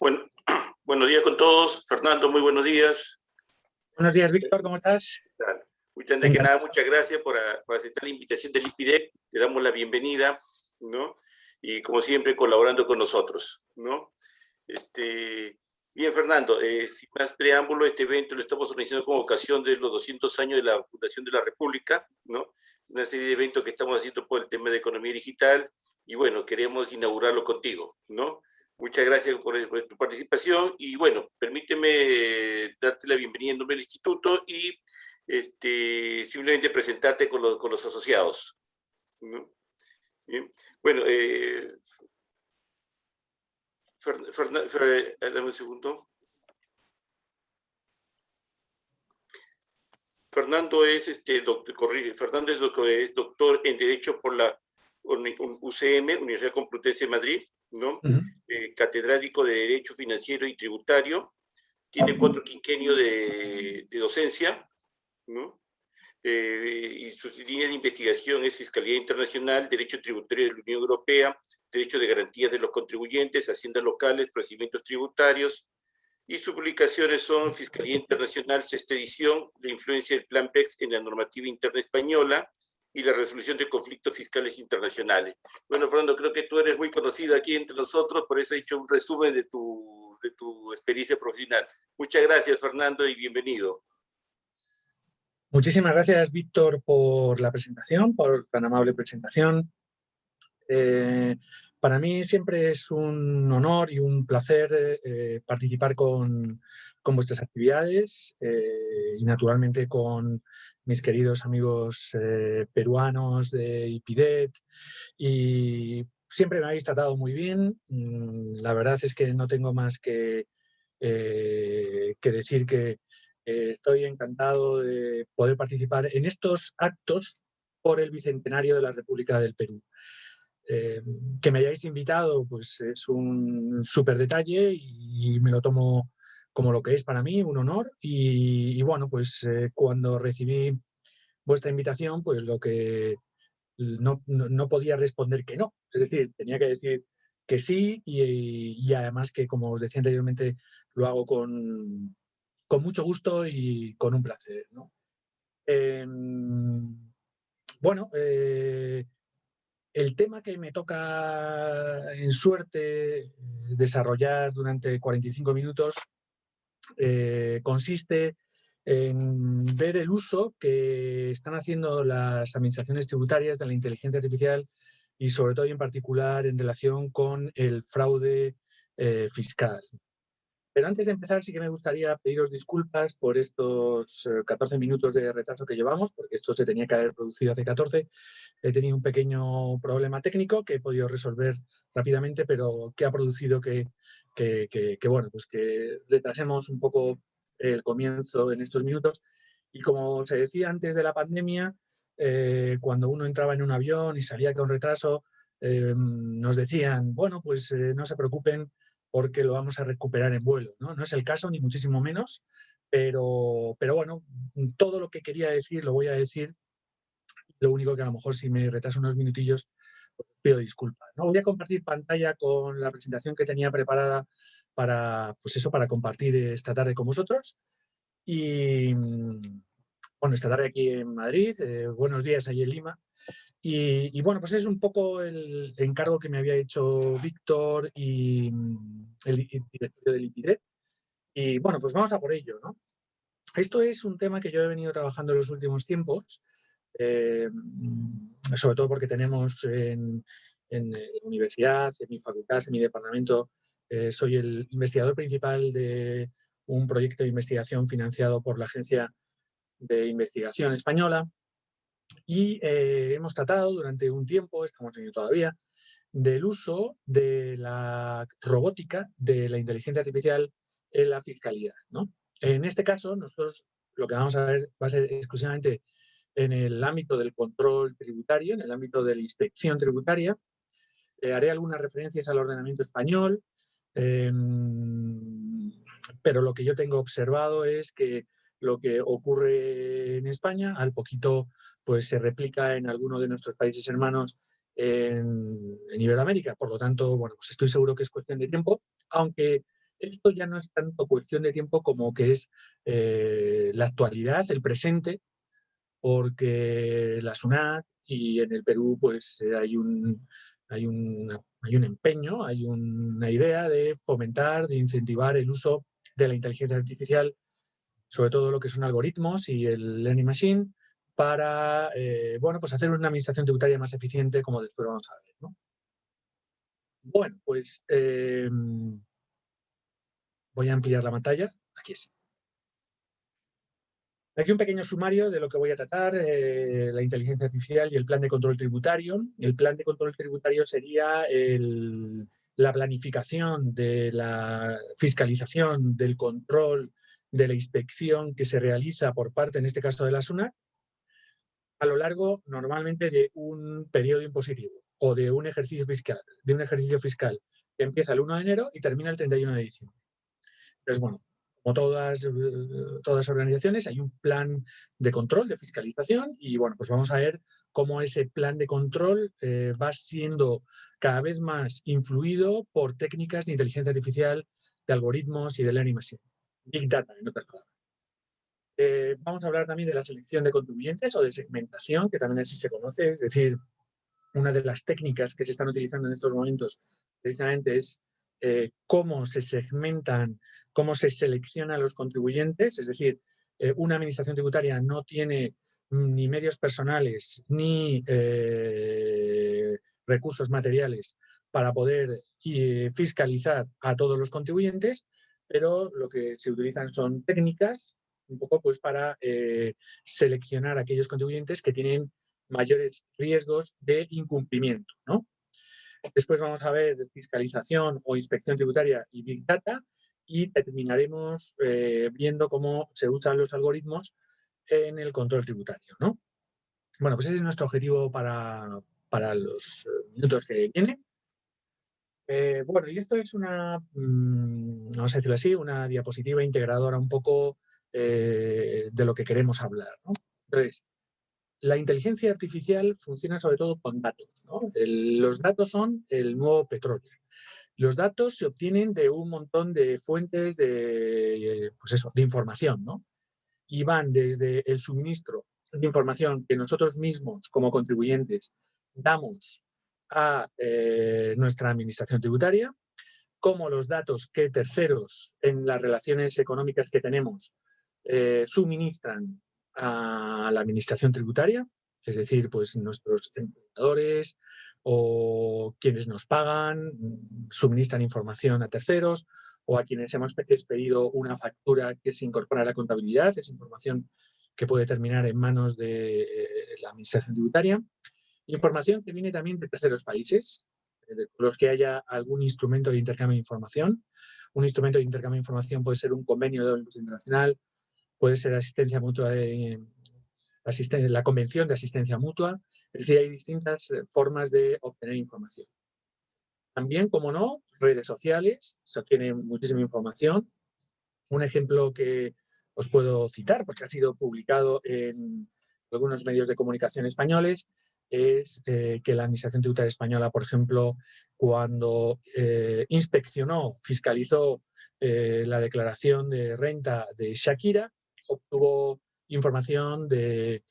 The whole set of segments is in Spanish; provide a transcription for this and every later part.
Bueno, buenos días con todos. Fernando, muy buenos días. Buenos días, Víctor, ¿cómo estás? Antes que nada, muchas gracias por aceptar la invitación del IPIDEC. Te damos la bienvenida, ¿no? Y como siempre, colaborando con nosotros, ¿no? Bien, Fernando, sin más preámbulo, este evento lo estamos organizando con ocasión de los 200 años de la Fundación de la República, ¿no? Una serie de eventos que estamos haciendo por el tema de economía digital y, bueno, queremos inaugurarlo contigo, ¿no? Muchas gracias por tu participación y, bueno, permíteme darte la bienvenida en nombre del instituto y simplemente presentarte con los asociados, ¿no? Bien. Bueno, dame un segundo. Fernando es doctor en Derecho por la UCM, Universidad Complutense de Madrid, ¿no? Catedrático de Derecho Financiero y Tributario. Tiene 4 quinquenios de docencia, ¿no? Y su línea de investigación es Fiscalía Internacional, Derecho Tributario de la Unión Europea, Derecho de Garantías de los Contribuyentes, Haciendas Locales, Procedimientos Tributarios, y sus publicaciones son Fiscalía Internacional, sexta edición, la influencia del Plan PEX en la normativa interna española y la resolución de conflictos fiscales internacionales. Bueno, Fernando, creo que tú eres muy conocido aquí entre nosotros, por eso he hecho un resumen de tu experiencia profesional. Muchas gracias, Fernando, y bienvenido. Muchísimas gracias, Víctor, por la presentación, por tan amable presentación. Para mí siempre es un honor y un placer participar con vuestras actividades y naturalmente con mis queridos amigos peruanos de IPIDEC, y siempre me habéis tratado muy bien. La verdad es que no tengo más que decir que estoy encantado de poder participar en estos actos por el Bicentenario de la República del Perú. Que me hayáis invitado pues es un súper detalle y me lo tomo como lo que es para mí, un honor. Y bueno, pues cuando recibí vuestra invitación, pues lo que no podía responder que no. Es decir, tenía que decir que sí y además que, como os decía anteriormente, lo hago con mucho gusto y con un placer, ¿no? Bueno, el tema que me toca en suerte desarrollar durante 45 minutos consiste en ver el uso que están haciendo las administraciones tributarias de la inteligencia artificial y sobre todo y en particular en relación con el fraude fiscal. Pero antes de empezar sí que me gustaría pediros disculpas por estos 14 minutos de retraso que llevamos, porque esto se tenía que haber producido hace 14. He tenido un pequeño problema técnico que he podido resolver rápidamente, pero que ha producido que bueno, pues que retrasemos un poco el comienzo en estos minutos. Y como se decía antes de la pandemia, cuando uno entraba en un avión y salía con retraso, nos decían, bueno, pues no se preocupen porque lo vamos a recuperar en vuelo, ¿no? No es el caso, ni muchísimo menos, pero bueno, todo lo que quería decir lo voy a decir. Lo único que a lo mejor si me retraso unos minutillos, pues pido disculpas, ¿no? Voy a compartir pantalla con la presentación que tenía preparada para, pues eso, para compartir esta tarde con vosotros. Y bueno, esta tarde aquí en Madrid, buenos días allí en Lima. Y bueno, pues es un poco el encargo que me había hecho Víctor y el directorio del IPIDEC. Y bueno, pues vamos a por ello, ¿no? Esto es un tema que yo he venido trabajando en los últimos tiempos. Sobre todo porque tenemos en la universidad, en mi facultad, en mi departamento, soy el investigador principal de un proyecto de investigación financiado por la Agencia de Investigación Española y hemos tratado durante un tiempo, estamos en ello todavía, del uso de la robótica, de la inteligencia artificial en la fiscalidad, ¿no? En este caso, nosotros lo que vamos a ver va a ser exclusivamente en el ámbito del control tributario, en el ámbito de la inspección tributaria. Haré algunas referencias al ordenamiento español, pero lo que yo tengo observado es que lo que ocurre en España, al poquito, pues se replica en algunos de nuestros países hermanos en Iberoamérica. Por lo tanto, bueno, pues estoy seguro que es cuestión de tiempo, aunque Esto ya no es tanto cuestión de tiempo como que es la actualidad, el presente, porque la SUNAT y en el Perú pues hay un empeño, hay una idea de fomentar, de incentivar el uso de la inteligencia artificial, sobre todo lo que son algoritmos y el learning machine, para pues hacer una administración tributaria más eficiente, como después vamos a ver, ¿no? Bueno, pues voy a ampliar la pantalla. Aquí sí. Aquí un pequeño sumario de lo que voy a tratar, la inteligencia artificial y el plan de control tributario. El plan de control tributario sería la planificación de la fiscalización, del control, de la inspección que se realiza por parte, en este caso de la SUNAT, a lo largo normalmente de un periodo impositivo o de un ejercicio fiscal que empieza el 1 de enero y termina el 31 de diciembre. Entonces, bueno, como todas organizaciones, hay un plan de control, de fiscalización, y bueno, pues vamos a ver cómo ese plan de control va siendo cada vez más influido por técnicas de inteligencia artificial, de algoritmos y de learning machine. Big data, en otras palabras. Vamos a hablar también de la selección de contribuyentes o de segmentación, que también así se conoce, es decir, una de las técnicas que se están utilizando en estos momentos precisamente es cómo se segmentan, cómo se seleccionan los contribuyentes, es decir, una administración tributaria no tiene ni medios personales ni recursos materiales para poder fiscalizar a todos los contribuyentes, pero lo que se utilizan son técnicas un poco pues para seleccionar a aquellos contribuyentes que tienen mayores riesgos de incumplimiento, ¿no? Después vamos a ver fiscalización o inspección tributaria y Big Data y terminaremos viendo cómo se usan los algoritmos en el control tributario, ¿no? Bueno, pues ese es nuestro objetivo para los minutos que vienen. Bueno, y esto es vamos a decirlo así, una diapositiva integradora un poco de lo que queremos hablar, ¿no? Entonces, la inteligencia artificial funciona sobre todo con datos, ¿no? Los datos son el nuevo petróleo. Los datos se obtienen de un montón de fuentes de información, ¿no? Y van desde el suministro de información que nosotros mismos, como contribuyentes, damos a nuestra administración tributaria, como los datos que terceros en las relaciones económicas que tenemos suministran a la administración tributaria, es decir, pues nuestros empleadores o quienes nos pagan suministran información a terceros o a quienes hemos expedido una factura que se incorpora a la contabilidad, es información que puede terminar en manos de la administración tributaria. Información que viene también de terceros países, de los que haya algún instrumento de intercambio de información. Un instrumento de intercambio de información puede ser un convenio de industria internacional, puede ser asistencia mutua la convención de asistencia mutua. Es decir, hay distintas formas de obtener información. También, como no, redes sociales, se obtiene muchísima información. Un ejemplo que os puedo citar, porque ha sido publicado en algunos medios de comunicación españoles, es que la Administración Tributaria Española, por ejemplo, cuando inspeccionó, fiscalizó la declaración de renta de Shakira, obtuvo información de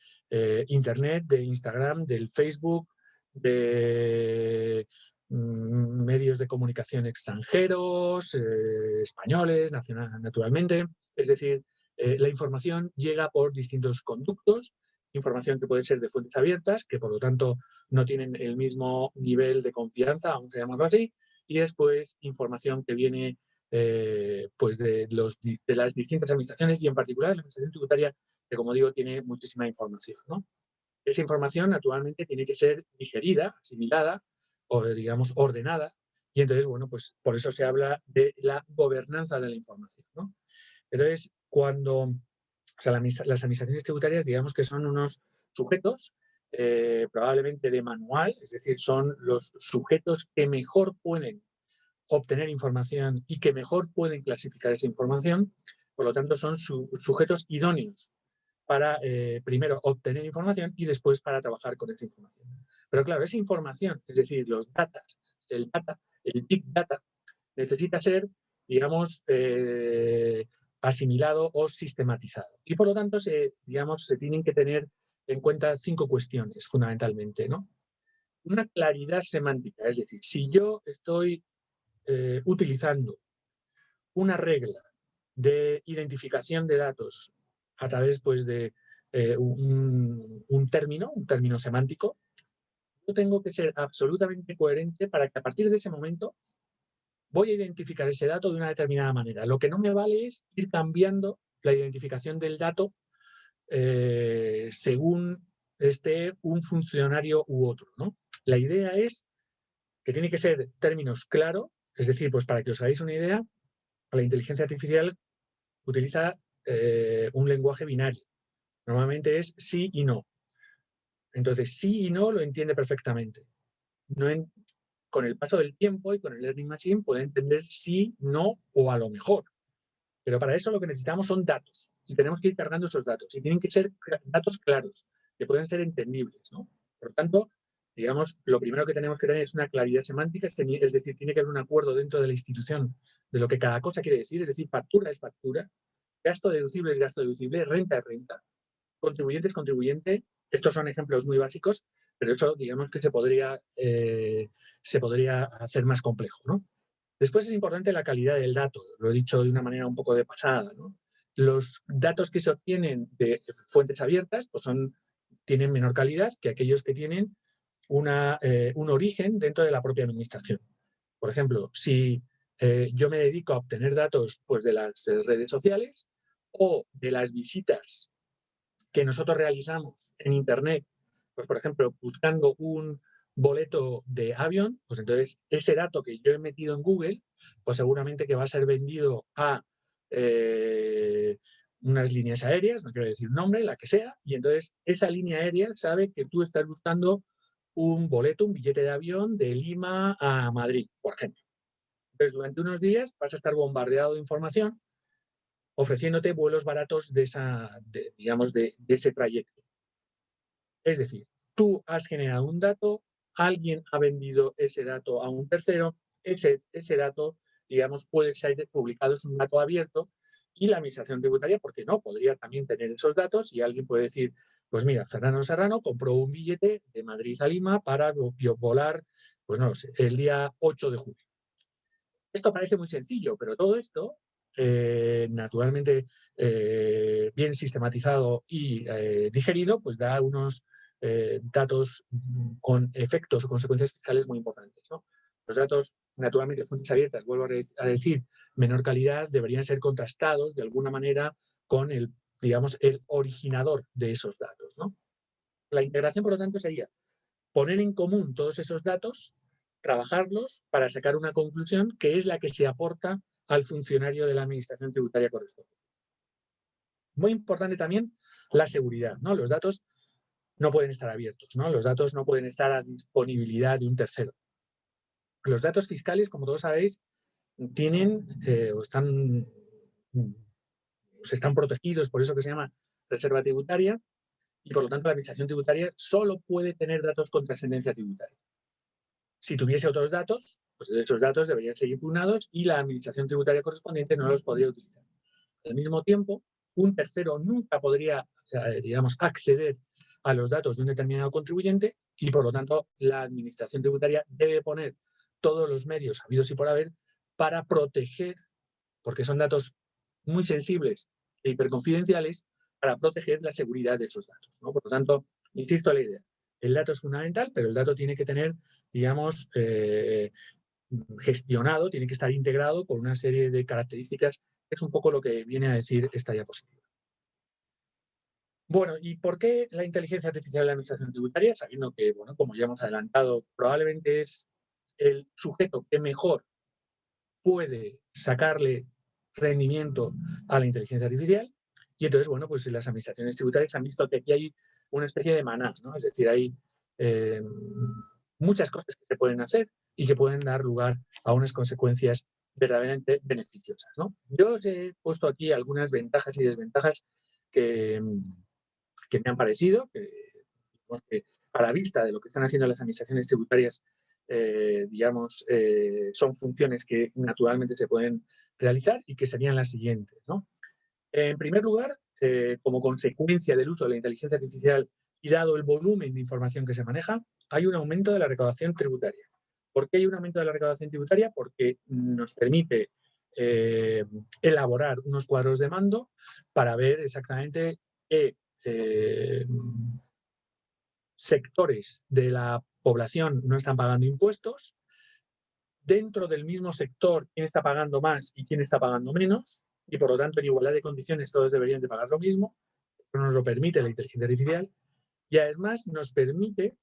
Internet, de Instagram, del Facebook, de medios de comunicación extranjeros, españoles, naturalmente. Es decir, la información llega por distintos conductos, información que puede ser de fuentes abiertas, que por lo tanto no tienen el mismo nivel de confianza, vamos a llamarlo así, y después información que viene pues de las distintas administraciones y en particular la administración tributaria, que como digo tiene muchísima información, ¿no? Esa información naturalmente tiene que ser digerida, asimilada o digamos ordenada y entonces, bueno, pues por eso se habla de la gobernanza de la información, ¿no? Entonces, las administraciones tributarias, digamos que son unos sujetos probablemente de manual, es decir, son los sujetos que mejor pueden obtener información y que mejor pueden clasificar esa información, por lo tanto son sujetos idóneos para primero obtener información y después para trabajar con esa información. Pero claro, esa información, es decir, los datos, el big data, necesita ser digamos, asimilado o sistematizado. Y por lo tanto, se tienen que tener en cuenta 5 cuestiones fundamentalmente, ¿no? Una claridad semántica, es decir, si yo estoy utilizando una regla de identificación de datos a través pues, de un término semántico, yo tengo que ser absolutamente coherente para que a partir de ese momento voy a identificar ese dato de una determinada manera. Lo que no me vale es ir cambiando la identificación del dato según esté un funcionario u otro, ¿no? La idea es que tiene que ser términos claros, es decir, pues para que os hagáis una idea, la inteligencia artificial utiliza un lenguaje binario. Normalmente es sí y no. Entonces, sí y no lo entiende perfectamente. Con el paso del tiempo y con el Learning Machine puede entender sí, no o a lo mejor. Pero para eso lo que necesitamos son datos. Y tenemos que ir cargando esos datos. Y tienen que ser datos claros, que pueden ser entendibles, ¿no? Por lo tanto, digamos, lo primero que tenemos que tener es una claridad semántica, es decir, tiene que haber un acuerdo dentro de la institución de lo que cada cosa quiere decir, es decir, factura es factura, gasto deducible es gasto deducible, renta es renta, contribuyente es contribuyente. Estos son ejemplos muy básicos, pero eso digamos que se podría hacer más complejo, ¿no? Después es importante la calidad del dato, lo he dicho de una manera un poco de pasada, ¿no? Los datos que se obtienen de fuentes abiertas pues tienen menor calidad que aquellos que tienen un origen dentro de la propia administración. Por ejemplo, si yo me dedico a obtener datos pues, de las redes sociales o de las visitas que nosotros realizamos en Internet, pues por ejemplo, buscando un boleto de avión, pues entonces ese dato que yo he metido en Google, pues seguramente que va a ser vendido a unas líneas aéreas, no quiero decir nombre, la que sea, y entonces esa línea aérea sabe que tú estás buscando un boleto, un billete de avión de Lima a Madrid, por ejemplo. Entonces, durante unos días vas a estar bombardeado de información ofreciéndote vuelos baratos de ese trayecto. Es decir, tú has generado un dato, alguien ha vendido ese dato a un tercero, ese dato, digamos, puede ser publicado, es un dato abierto, y la administración tributaria, ¿por qué no? Podría también tener esos datos y alguien puede decir, pues mira, Fernando Serrano compró un billete de Madrid a Lima para volar, pues no lo sé, el día 8 de julio. Esto parece muy sencillo, pero todo esto, naturalmente bien sistematizado y digerido, pues da unos datos con efectos o consecuencias fiscales muy importantes, ¿no? Los datos, naturalmente, fuentes abiertas, vuelvo a decir, menor calidad, deberían ser contrastados de alguna manera con el originador de esos datos, ¿no? La integración, por lo tanto, sería poner en común todos esos datos, trabajarlos para sacar una conclusión que es la que se aporta al funcionario de la administración tributaria correspondiente. Muy importante también la seguridad, ¿no? Los datos no pueden estar abiertos, ¿no? Los datos no pueden estar a disponibilidad de un tercero. Los datos fiscales, como todos sabéis, tienen están protegidos por eso que se llama reserva tributaria y por lo tanto la administración tributaria solo puede tener datos con trascendencia tributaria. Si tuviese otros datos, pues esos datos deberían ser impugnados y la administración tributaria correspondiente no los podría utilizar. Al mismo tiempo, un tercero nunca podría, acceder a los datos de un determinado contribuyente y, por lo tanto, la administración tributaria debe poner todos los medios habidos y por haber para proteger, porque son datos muy sensibles e hiperconfidenciales, para proteger la seguridad de esos datos, ¿no? Por lo tanto, insisto en la idea. El dato es fundamental, pero el dato tiene que tener, gestionado, tiene que estar integrado con una serie de características, que es un poco lo que viene a decir esta diapositiva. Bueno, ¿y por qué la inteligencia artificial en la administración tributaria? Sabiendo que, bueno, como ya hemos adelantado, probablemente es el sujeto que mejor puede sacarle rendimiento a la inteligencia artificial. Y entonces, bueno, pues las administraciones tributarias han visto que aquí hay una especie de maná, ¿no? Es decir, hay muchas cosas que se pueden hacer y que pueden dar lugar a unas consecuencias verdaderamente beneficiosas, ¿no? Yo os he puesto aquí algunas ventajas y desventajas que me han parecido, que a la vista de lo que están haciendo las administraciones tributarias, son funciones que naturalmente se pueden realizar y que serían las siguientes, ¿no? En primer lugar, como consecuencia del uso de la inteligencia artificial y dado el volumen de información que se maneja, hay un aumento de la recaudación tributaria. ¿Por qué hay un aumento de la recaudación tributaria? Porque nos permite elaborar unos cuadros de mando para ver exactamente qué sectores de la población no están pagando impuestos, dentro del mismo sector quién está pagando más y quién está pagando menos, y por lo tanto en igualdad de condiciones todos deberían de pagar lo mismo. Eso nos lo permite la inteligencia artificial y además nos permite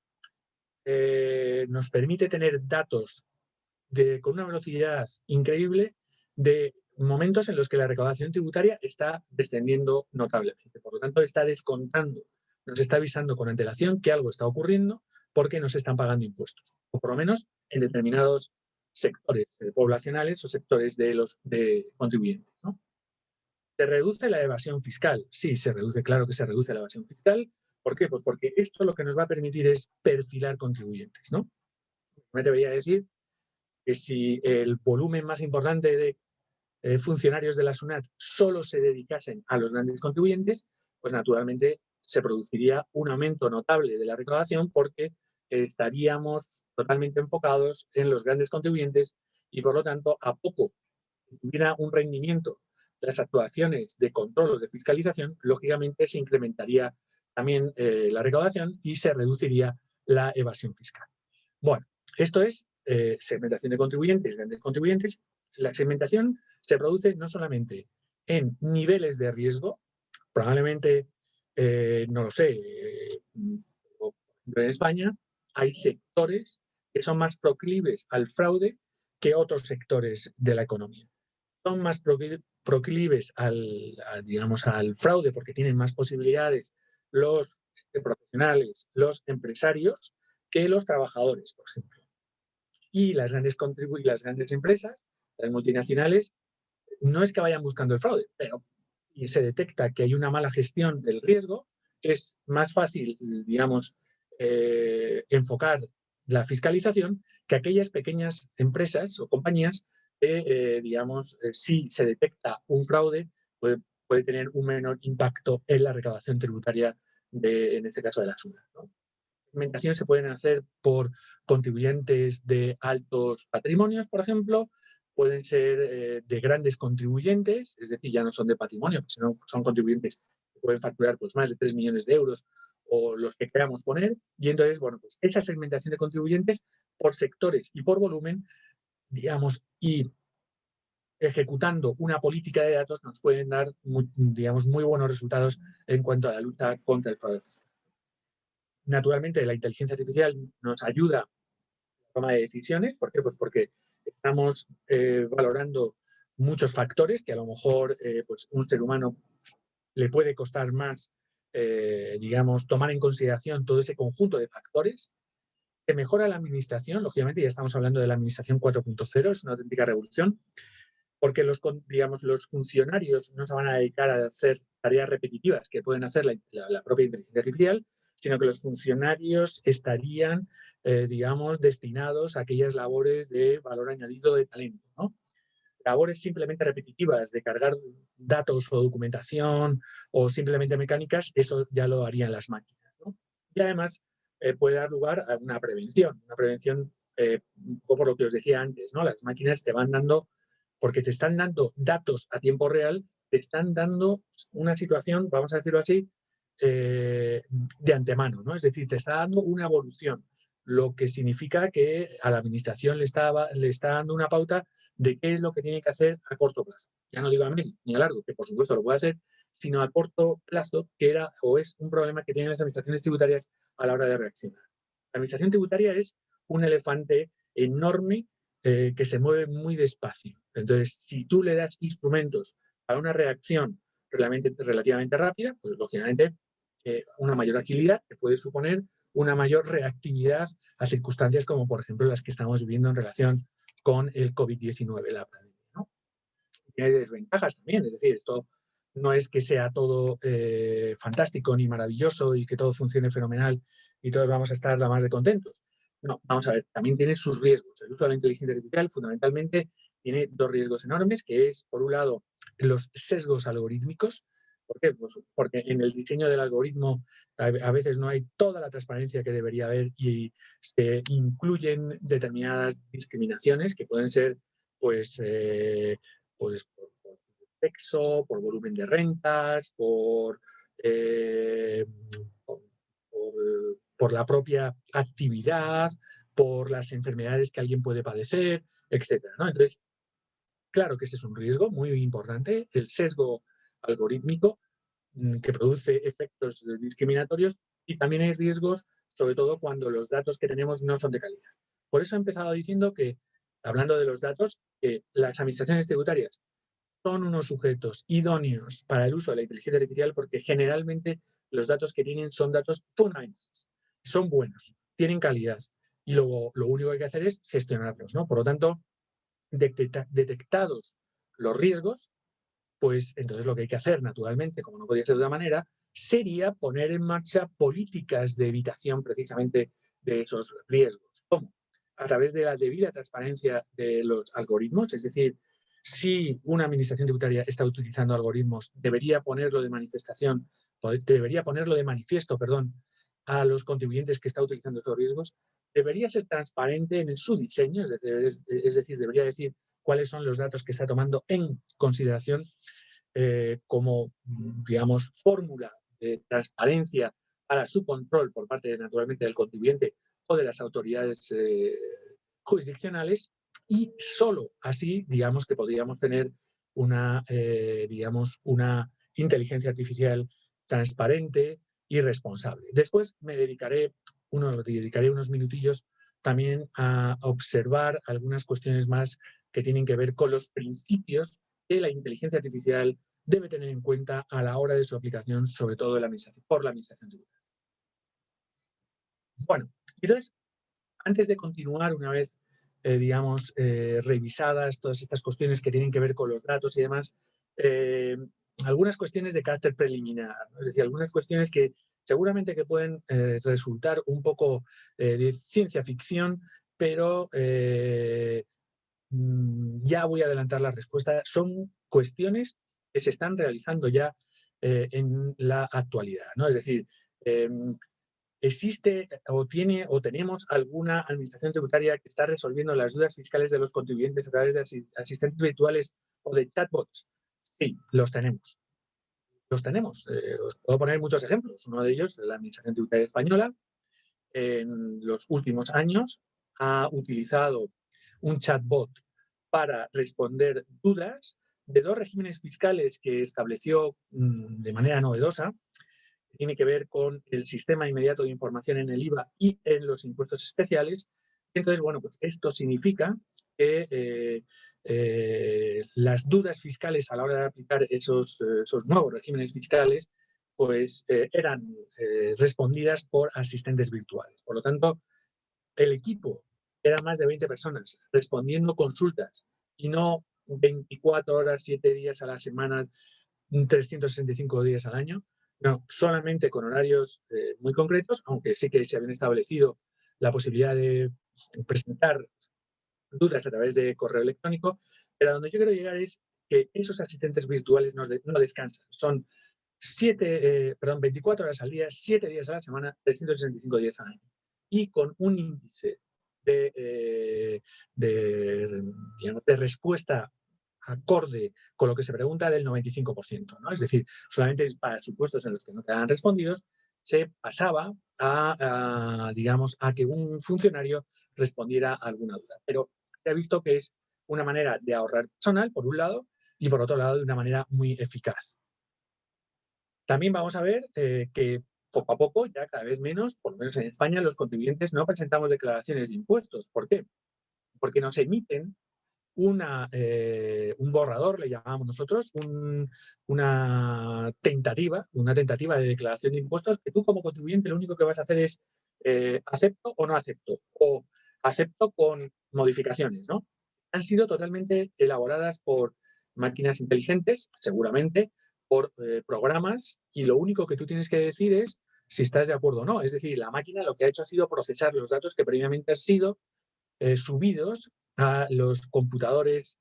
tener datos con una velocidad increíble de momentos en los que la recaudación tributaria está descendiendo notablemente. Por lo tanto, está descontando, nos está avisando con antelación que algo está ocurriendo porque no se están pagando impuestos, o por lo menos en determinados sectores poblacionales o sectores de contribuyentes, ¿no? ¿Se reduce la evasión fiscal? Sí, se reduce, claro que se reduce la evasión fiscal. ¿Por qué? Pues porque esto lo que nos va a permitir es perfilar contribuyentes, ¿no? Me debería decir que si el volumen más importante de funcionarios de la SUNAT solo se dedicasen a los grandes contribuyentes, pues naturalmente se produciría un aumento notable de la recaudación porque estaríamos totalmente enfocados en los grandes contribuyentes y por lo tanto a poco que tuviera un rendimiento las actuaciones de control o de fiscalización, lógicamente se incrementaría también la recaudación y se reduciría la evasión fiscal. Bueno, esto es segmentación de contribuyentes, grandes contribuyentes. La segmentación se produce no solamente en niveles de riesgo, probablemente, no lo sé, por ejemplo, en España hay sectores que son más proclives al fraude que otros sectores de la economía. Son más proclives digamos, al fraude porque tienen más posibilidades los profesionales, los empresarios, que los trabajadores, por ejemplo. Y las grandes empresas, las multinacionales, no es que vayan buscando el fraude, pero si se detecta que hay una mala gestión del riesgo, es más fácil, digamos, enfocar la fiscalización que aquellas pequeñas empresas o compañías que, digamos, si se detecta un fraude, puede tener un menor impacto en la recaudación tributaria, en este caso de la SUNAT, ¿no? Segmentaciones se pueden hacer por contribuyentes de altos patrimonios, por ejemplo, pueden ser de grandes contribuyentes, es decir, ya no son de patrimonio, sino son contribuyentes que pueden facturar pues, más de 3 millones de euros o los que queramos poner. Y entonces, bueno, pues esa segmentación de contribuyentes por sectores y por volumen, digamos, y ejecutando una política de datos nos pueden dar, digamos, muy buenos resultados en cuanto a la lucha contra el fraude fiscal. Naturalmente, la inteligencia artificial nos ayuda a la toma de decisiones. ¿Por qué? Pues porque estamos valorando muchos factores que a lo mejor pues un ser humano le puede costar más, digamos, tomar en consideración todo ese conjunto de factores. Se mejora la administración, lógicamente, ya estamos hablando de la administración 4.0, es una auténtica revolución, porque los funcionarios no se van a dedicar a hacer tareas repetitivas que pueden hacer la propia inteligencia artificial, sino que los funcionarios estarían, digamos, destinados a aquellas labores de valor añadido de talento, ¿no? Labores simplemente repetitivas de cargar datos o documentación o simplemente mecánicas, eso ya lo harían las máquinas, ¿no? Y además puede dar lugar a una prevención un poco por lo que os decía antes, ¿no? Las máquinas te van dando, porque te están dando datos a tiempo real, te están dando una situación, vamos a decirlo así, de antemano, ¿no? Es decir, te está dando una evolución, lo que significa que a la administración le está dando una pauta de qué es lo que tiene que hacer a corto plazo. Ya no digo a medio ni a largo, que por supuesto lo puede hacer, sino a corto plazo, que era o es un problema que tienen las administraciones tributarias a la hora de reaccionar. La administración tributaria es un elefante enorme que se mueve muy despacio. Entonces, si tú le das instrumentos para una reacción relativamente rápida, pues lógicamente una mayor agilidad que puede suponer una mayor reactividad a circunstancias como, por ejemplo, las que estamos viviendo en relación con el COVID-19, la pandemia, ¿no? Tiene desventajas también, es decir, esto no es que sea todo fantástico ni maravilloso y que todo funcione fenomenal y todos vamos a estar la más de contentos. No, vamos a ver, también tiene sus riesgos. El uso de la inteligencia artificial fundamentalmente tiene dos riesgos enormes, que es, por un lado, los sesgos algorítmicos. ¿Por qué? Pues porque en el diseño del algoritmo a veces no hay toda la transparencia que debería haber y se incluyen determinadas discriminaciones que pueden ser, pues por sexo, por volumen de rentas, eh, por, por la propia actividad, por las enfermedades que alguien puede padecer, etcétera, ¿no? Entonces, claro que ese es un riesgo muy importante, el sesgo algorítmico que produce efectos discriminatorios, y también hay riesgos, sobre todo cuando los datos que tenemos no son de calidad. Por eso he empezado diciendo que, hablando de los datos, que las administraciones tributarias son unos sujetos idóneos para el uso de la inteligencia artificial porque generalmente los datos que tienen son datos fundamentales, son buenos, tienen calidad y luego lo único que hay que hacer es gestionarlos, ¿no? Por lo tanto, detectados los riesgos, pues entonces lo que hay que hacer, naturalmente, como no podía ser de otra manera, sería poner en marcha políticas de evitación precisamente de esos riesgos. ¿Cómo? A través de la debida transparencia de los algoritmos, es decir, si una administración tributaria está utilizando algoritmos, debería ponerlo de manifiesto, a los contribuyentes que está utilizando estos riesgos, debería ser transparente en su diseño, es decir, debería decir cuáles son los datos que está tomando en consideración como, digamos, fórmula de transparencia para su control por parte, naturalmente, del contribuyente o de las autoridades jurisdiccionales, y solo así, digamos, que podríamos tener una inteligencia artificial transparente y responsable. Después dedicaré unos minutillos también a observar algunas cuestiones más que tienen que ver con los principios que la inteligencia artificial debe tener en cuenta a la hora de su aplicación, sobre todo por la administración tributaria. Bueno, entonces, antes de continuar, una vez, revisadas todas estas cuestiones que tienen que ver con los datos y demás, algunas cuestiones de carácter preliminar, ¿no? Es decir, algunas cuestiones que seguramente que pueden resultar un poco de ciencia ficción, pero ya voy a adelantar la respuesta. Son cuestiones que se están realizando ya en la actualidad, ¿no? Es decir, ¿existe o tenemos alguna administración tributaria que está resolviendo las dudas fiscales de los contribuyentes a través de asistentes virtuales o de chatbots? Sí, los tenemos. Los tenemos. Os puedo poner muchos ejemplos. Uno de ellos, la Administración Tributaria Española, en los últimos años ha utilizado un chatbot para responder dudas de dos regímenes fiscales que estableció de manera novedosa. Tiene que ver con el sistema inmediato de información en el IVA y en los impuestos especiales. Entonces, bueno, pues esto significa que las dudas fiscales a la hora de aplicar esos nuevos regímenes fiscales, pues eran respondidas por asistentes virtuales. Por lo tanto, el equipo era más de 20 personas respondiendo consultas y no 24 horas, 7 días a la semana, 365 días al año. No, solamente con horarios muy concretos, aunque sí que se habían establecido la posibilidad de presentar dudas a través de correo electrónico, pero a donde yo quiero llegar es que esos asistentes virtuales no descansan. Son 24 horas al día, 7 días a la semana, 365 días al año. Y con un índice de respuesta acorde con lo que se pregunta del 95%, ¿no? Es decir, solamente para supuestos en los que no quedaban respondidos, se pasaba a que un funcionario respondiera a alguna duda. Pero se ha visto que es una manera de ahorrar personal, por un lado, y por otro lado, de una manera muy eficaz. También vamos a ver que poco a poco, ya cada vez menos, por lo menos en España, los contribuyentes no presentamos declaraciones de impuestos. ¿Por qué? Porque nos emiten un borrador, le llamamos nosotros, una tentativa de declaración de impuestos, que tú como contribuyente lo único que vas a hacer es acepto o no acepto, o acepto con modificaciones, ¿no? Han sido totalmente elaboradas por máquinas inteligentes, seguramente, por programas, y lo único que tú tienes que decir es si estás de acuerdo o no. Es decir, la máquina lo que ha hecho ha sido procesar los datos que previamente han sido subidos a los computadores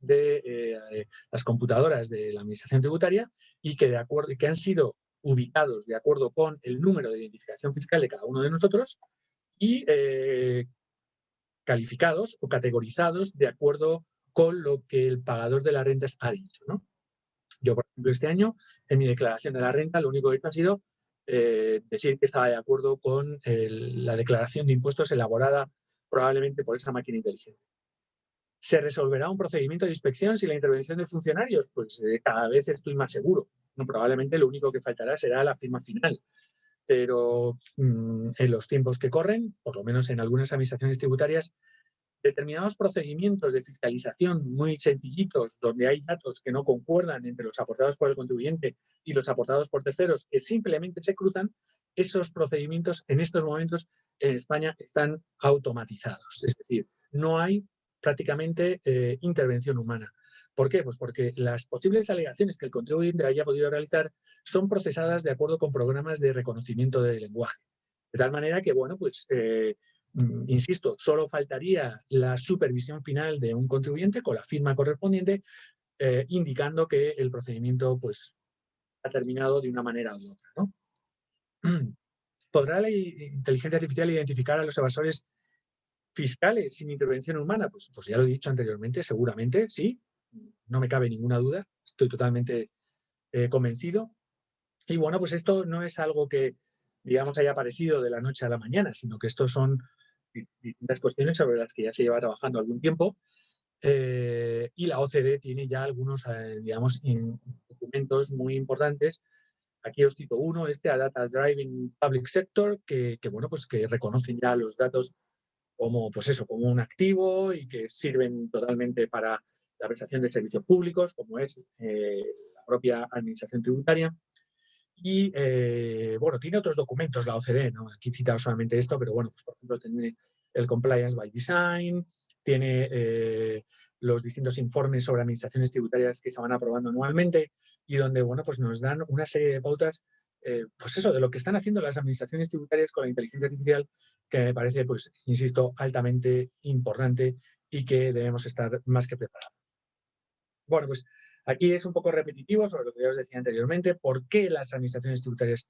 las computadoras de la Administración Tributaria y que han sido ubicados de acuerdo con el número de identificación fiscal de cada uno de nosotros y calificados o categorizados de acuerdo con lo que el pagador de las rentas ha dicho, ¿no? Yo, por ejemplo, este año, en mi declaración de la renta, lo único que he hecho ha sido decir que estaba de acuerdo con la declaración de impuestos elaborada probablemente por esa máquina inteligente. ¿Se resolverá un procedimiento de inspección sin la intervención de funcionarios? Pues cada vez estoy más seguro. No, probablemente lo único que faltará será la firma final. Pero en los tiempos que corren, por lo menos en algunas administraciones tributarias, determinados procedimientos de fiscalización muy sencillitos, donde hay datos que no concuerdan entre los aportados por el contribuyente y los aportados por terceros, que simplemente se cruzan, esos procedimientos en estos momentos en España están automatizados. Es decir, no hay prácticamente intervención humana. ¿Por qué? Pues porque las posibles alegaciones que el contribuyente haya podido realizar son procesadas de acuerdo con programas de reconocimiento de lenguaje. De tal manera que, bueno, pues insisto, solo faltaría la supervisión final de un contribuyente con la firma correspondiente, indicando que el procedimiento pues, ha terminado de una manera u otra, ¿no? ¿Podrá la inteligencia artificial identificar a los evasores fiscales sin intervención humana? Pues ya lo he dicho anteriormente, seguramente sí, no me cabe ninguna duda, estoy totalmente convencido. Y bueno, pues esto no es algo que, digamos, haya aparecido de la noche a la mañana, sino que estos son distintas cuestiones sobre las que ya se lleva trabajando algún tiempo y la OCDE tiene ya algunos, digamos, documentos muy importantes. Aquí os cito uno, a Data Driving Public Sector, bueno, pues que reconocen ya los datos como, pues eso, como un activo y que sirven totalmente para la prestación de servicios públicos, como es la propia administración tributaria. Y, bueno, tiene otros documentos la OCDE, ¿no? Aquí he citado solamente esto, pero bueno, pues por ejemplo tiene el Compliance by Design, tiene los distintos informes sobre administraciones tributarias que se van aprobando anualmente y donde, bueno, pues nos dan una serie de pautas, pues eso, de lo que están haciendo las administraciones tributarias con la inteligencia artificial, que me parece, pues, insisto, altamente importante y que debemos estar más que preparados. Bueno, pues aquí es un poco repetitivo sobre lo que ya os decía anteriormente. ¿Por qué las administraciones tributarias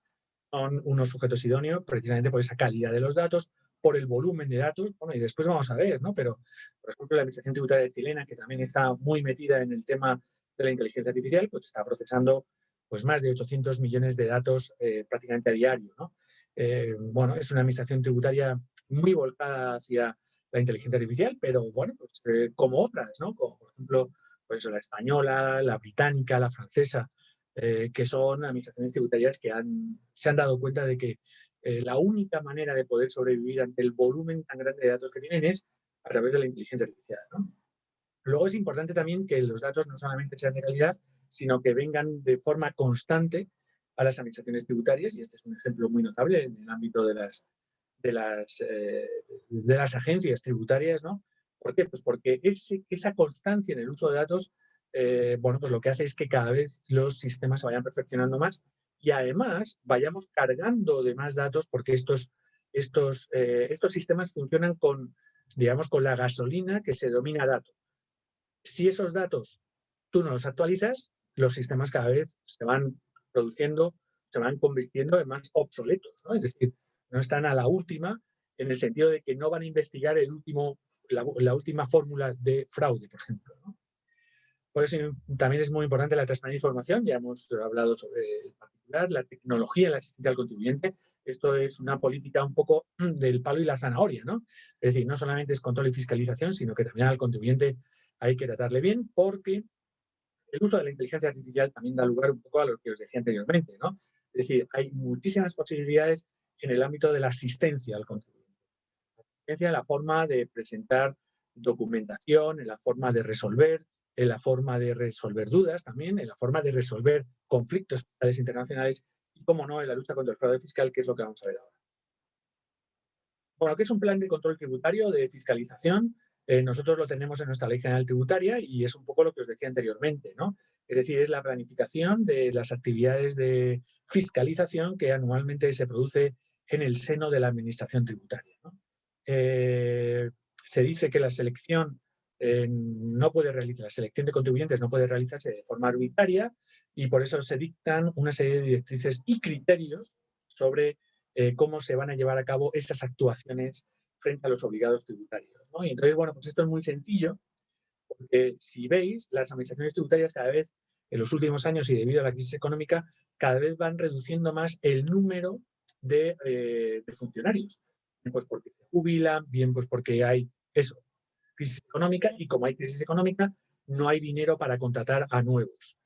son unos sujetos idóneos? Precisamente por esa calidad de los datos, por el volumen de datos. Bueno, y después vamos a ver, ¿no? Pero, por ejemplo, la administración tributaria chilena, que también está muy metida en el tema de la inteligencia artificial, pues está procesando pues, más de 800 millones de datos prácticamente a diario, ¿no? Bueno, es una administración tributaria muy volcada hacia la inteligencia artificial, pero bueno, pues como otras, ¿no? Como, por ejemplo, pues la española, la británica, la francesa, que son administraciones tributarias que se han dado cuenta de que la única manera de poder sobrevivir ante el volumen tan grande de datos que tienen es a través de la inteligencia artificial, ¿no? Luego es importante también que los datos no solamente sean de calidad, sino que vengan de forma constante a las administraciones tributarias, y este es un ejemplo muy notable en el ámbito de las agencias tributarias, ¿no? ¿Por qué? Pues porque esa constancia en el uso de datos, bueno, pues lo que hace es que cada vez los sistemas se vayan perfeccionando más y además vayamos cargando de más datos porque estos sistemas funcionan con, digamos, con la gasolina que se denomina dato. Si esos datos tú no los actualizas, los sistemas cada vez se van produciendo, se van convirtiendo en más obsoletos, ¿no? Es decir, no están a la última en el sentido de que no van a investigar la última fórmula de fraude, por ejemplo, ¿no? Por eso también es muy importante la transparencia de información. Ya hemos hablado sobre el particular, la tecnología, la asistencia al contribuyente. Esto es una política un poco del palo y la zanahoria, ¿no? Es decir, no solamente es control y fiscalización, sino que también al contribuyente hay que tratarle bien porque el uso de la inteligencia artificial también da lugar un poco a lo que os decía anteriormente, ¿no? Es decir, hay muchísimas posibilidades en el ámbito de la asistencia al contribuyente. Asistencia en la forma de presentar documentación, en la forma de resolver, en la forma de resolver dudas también, en la forma de resolver conflictos fiscales internacionales y, como no, en la lucha contra el fraude fiscal, que es lo que vamos a ver ahora. Bueno, ¿qué es un plan de control tributario de fiscalización? Nosotros lo tenemos en nuestra Ley General Tributaria y es un poco lo que os decía anteriormente, ¿no? Es decir, es la planificación de las actividades de fiscalización que anualmente se produce en el seno de la Administración Tributaria, ¿no? Se dice que la selección no puede realizar, la selección de contribuyentes no puede realizarse de forma arbitraria y por eso se dictan una serie de directrices y criterios sobre cómo se van a llevar a cabo esas actuaciones frente a los obligados tributarios, ¿no? Y entonces, bueno, pues esto es muy sencillo, porque si veis, las administraciones tributarias cada vez, en los últimos años y debido a la crisis económica, cada vez van reduciendo más el número de funcionarios. Bien, pues porque se jubilan, bien pues porque hay eso, crisis económica, y como hay crisis económica, no hay dinero para contratar a nuevos.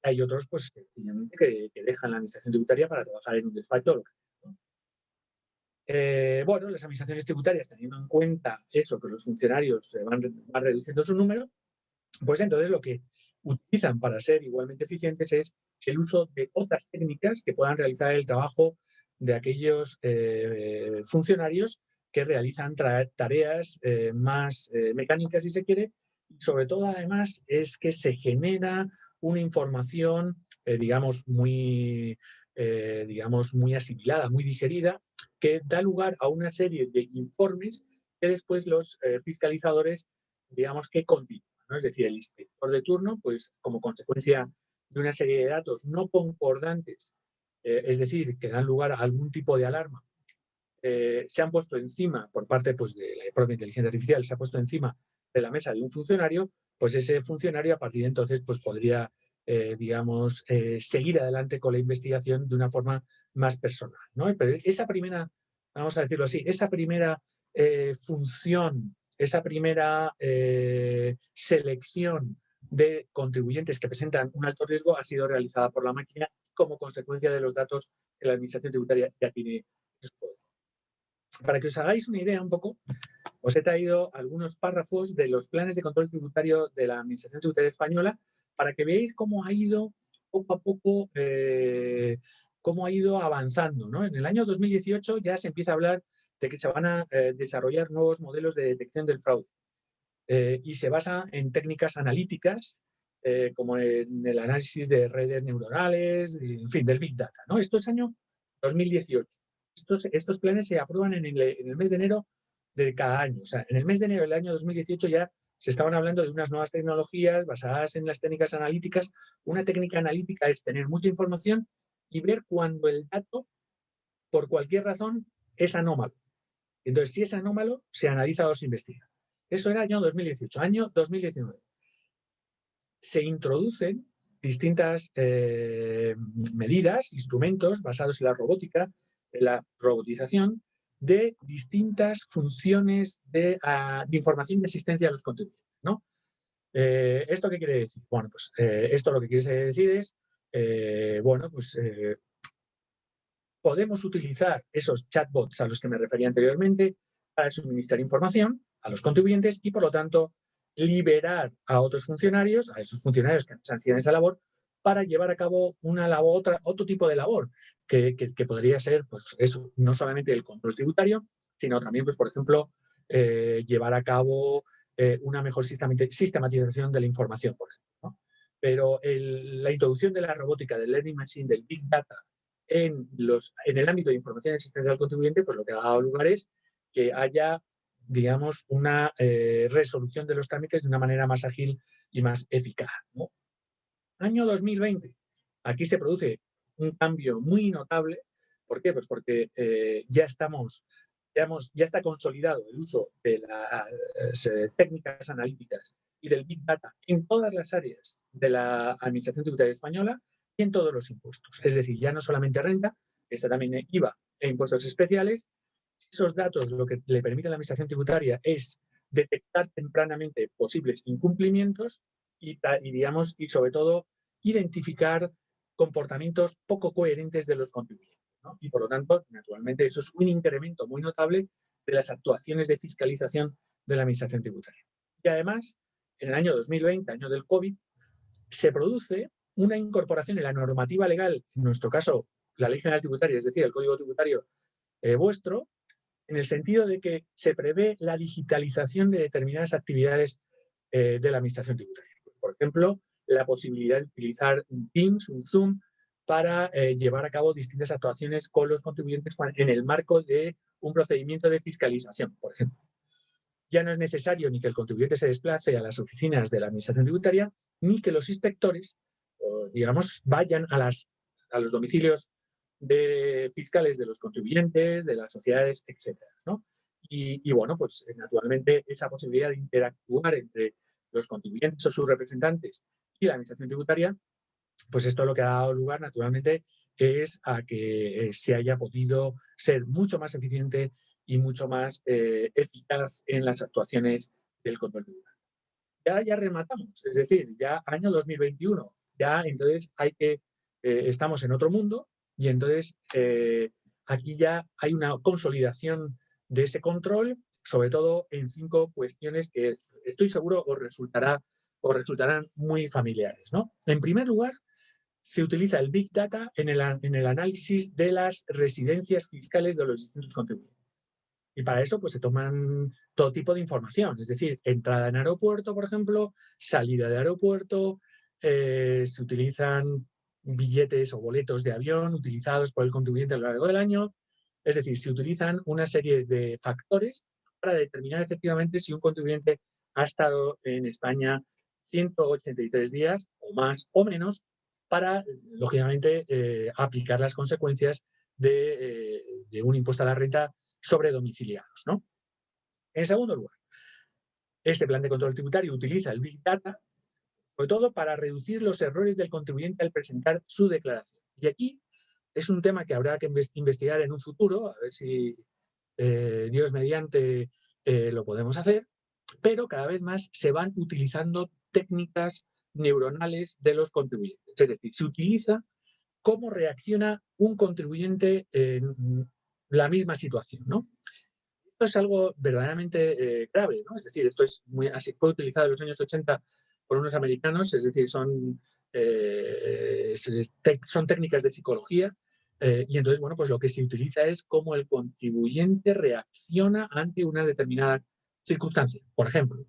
Hay otros, pues, sencillamente que dejan la administración tributaria para trabajar en un despacho o lo que sea, ¿no? Bueno, las administraciones tributarias, teniendo en cuenta eso, que los funcionarios van reduciendo su número, pues entonces lo que utilizan para ser igualmente eficientes es el uso de otras técnicas que puedan realizar el trabajo de aquellos funcionarios que realizan tareas más mecánicas, si se quiere, y sobre todo además es que se genera una información, digamos, muy asimilada, muy digerida, que da lugar a una serie de informes que después los fiscalizadores, digamos, que continúan, ¿no? Es decir, el inspector de turno, pues como consecuencia de una serie de datos no concordantes, es decir, que dan lugar a algún tipo de alarma, se han puesto encima, por parte pues, de la propia inteligencia artificial, se ha puesto encima de la mesa de un funcionario, pues ese funcionario a partir de entonces pues, podría, seguir adelante con la investigación de una forma más personal, ¿no? Pero esa primera, vamos a decirlo así, esa primera función, esa primera selección de contribuyentes que presentan un alto riesgo ha sido realizada por la máquina como consecuencia de los datos que la Administración Tributaria ya tiene en su poder. Para que os hagáis una idea un poco, os he traído algunos párrafos de los planes de control tributario de la Administración Tributaria Española para que veáis cómo ha ido poco a poco, cómo ha ido avanzando, ¿no? En el año 2018 ya se empieza a hablar de que se van a desarrollar nuevos modelos de detección del fraude y se basa en técnicas analíticas como en el análisis de redes neuronales, en fin, del Big Data, ¿no? Esto es año 2018. Estos planes se aprueban en el mes de enero de cada año. O sea, en el mes de enero del año 2018 ya se estaban hablando de unas nuevas tecnologías basadas en las técnicas analíticas. Una técnica analítica es tener mucha información y ver cuando el dato, por cualquier razón, es anómalo. Entonces, si es anómalo, se analiza o se investiga. Eso era año 2018. Año 2019. Se introducen distintas medidas, instrumentos basados en la robótica, en la robotización, de distintas funciones de información y asistencia a los contribuyentes, ¿no? ¿Esto qué quiere decir? Bueno, pues esto lo que quiere decir es, podemos utilizar esos chatbots a los que me refería anteriormente para suministrar información a los contribuyentes y, por lo tanto, liberar a otros funcionarios, a esos funcionarios que sancionan esa labor, para llevar a cabo otro tipo de labor, que podría ser, pues eso, no solamente el control tributario, sino también, pues, por ejemplo, llevar a cabo una mejor sistematización de la información, por ejemplo, ¿no? Pero la introducción de la robótica, del learning machine, del big data, en el ámbito de información existencial al contribuyente, pues lo que ha dado lugar es que haya, digamos, una resolución de los trámites de una manera más ágil y más eficaz, ¿no? Año 2020. Aquí se produce un cambio muy notable. ¿Por qué? Pues porque ya está consolidado el uso de las técnicas analíticas y del Big Data en todas las áreas de la Administración Tributaria Española y en todos los impuestos. Es decir, ya no solamente renta, está también IVA e impuestos especiales. Esos datos lo que le permite a la Administración Tributaria es detectar tempranamente posibles incumplimientos y sobre todo, identificar comportamientos poco coherentes de los contribuyentes, ¿no? Y por lo tanto, naturalmente, eso es un incremento muy notable de las actuaciones de fiscalización de la Administración Tributaria. Y además, en el año 2020, año del COVID, se produce una incorporación en la normativa legal, en nuestro caso, la Ley General Tributaria, es decir, el Código Tributario vuestro, en el sentido de que se prevé la digitalización de determinadas actividades de la Administración Tributaria. Por ejemplo, la posibilidad de utilizar un Teams, un Zoom, para llevar a cabo distintas actuaciones con los contribuyentes en el marco de un procedimiento de fiscalización, por ejemplo. ya no es necesario ni que el contribuyente se desplace a las oficinas de la Administración tributaria, ni que los inspectores, digamos, vayan a los domicilios fiscales de los contribuyentes, de las sociedades, etcétera, ¿no? Y bueno, pues naturalmente esa posibilidad de interactuar entre los contribuyentes o sus representantes y la Administración tributaria, pues esto lo que ha dado lugar naturalmente es a que se haya podido ser mucho más eficiente y mucho más eficaz en las actuaciones del control tributario. Ya rematamos, es decir, ya año 2021, ya entonces estamos en otro mundo y entonces aquí ya hay una consolidación de ese control, sobre todo en 5 cuestiones que estoy seguro os resultarán muy familiares, ¿no? En primer lugar, se utiliza el Big Data en el análisis de las residencias fiscales de los distintos contribuyentes. Y para eso pues, se toman todo tipo de información, es decir, entrada en aeropuerto, por ejemplo, salida de aeropuerto, se utilizan billetes o boletos de avión utilizados por el contribuyente a lo largo del año. Es decir, se utilizan una serie de factores para determinar efectivamente si un contribuyente ha estado en España 183 días o más o menos para, lógicamente, aplicar las consecuencias de un impuesto a la renta sobre domiciliados, ¿no? En segundo lugar, este plan de control tributario utiliza el Big Data, sobre todo para reducir los errores del contribuyente al presentar su declaración. Y aquí es un tema que habrá que investigar en un futuro, a ver si Dios mediante lo podemos hacer, pero cada vez más se van utilizando técnicas neuronales de los contribuyentes. Es decir, se utiliza cómo reacciona un contribuyente en la misma situación, ¿no? Esto es algo verdaderamente grave, ¿no? Es decir, esto es así fue utilizado en los años 80 por unos americanos, es decir, son técnicas de psicología y entonces, bueno, pues lo que se utiliza es cómo el contribuyente reacciona ante una determinada circunstancia. Por ejemplo,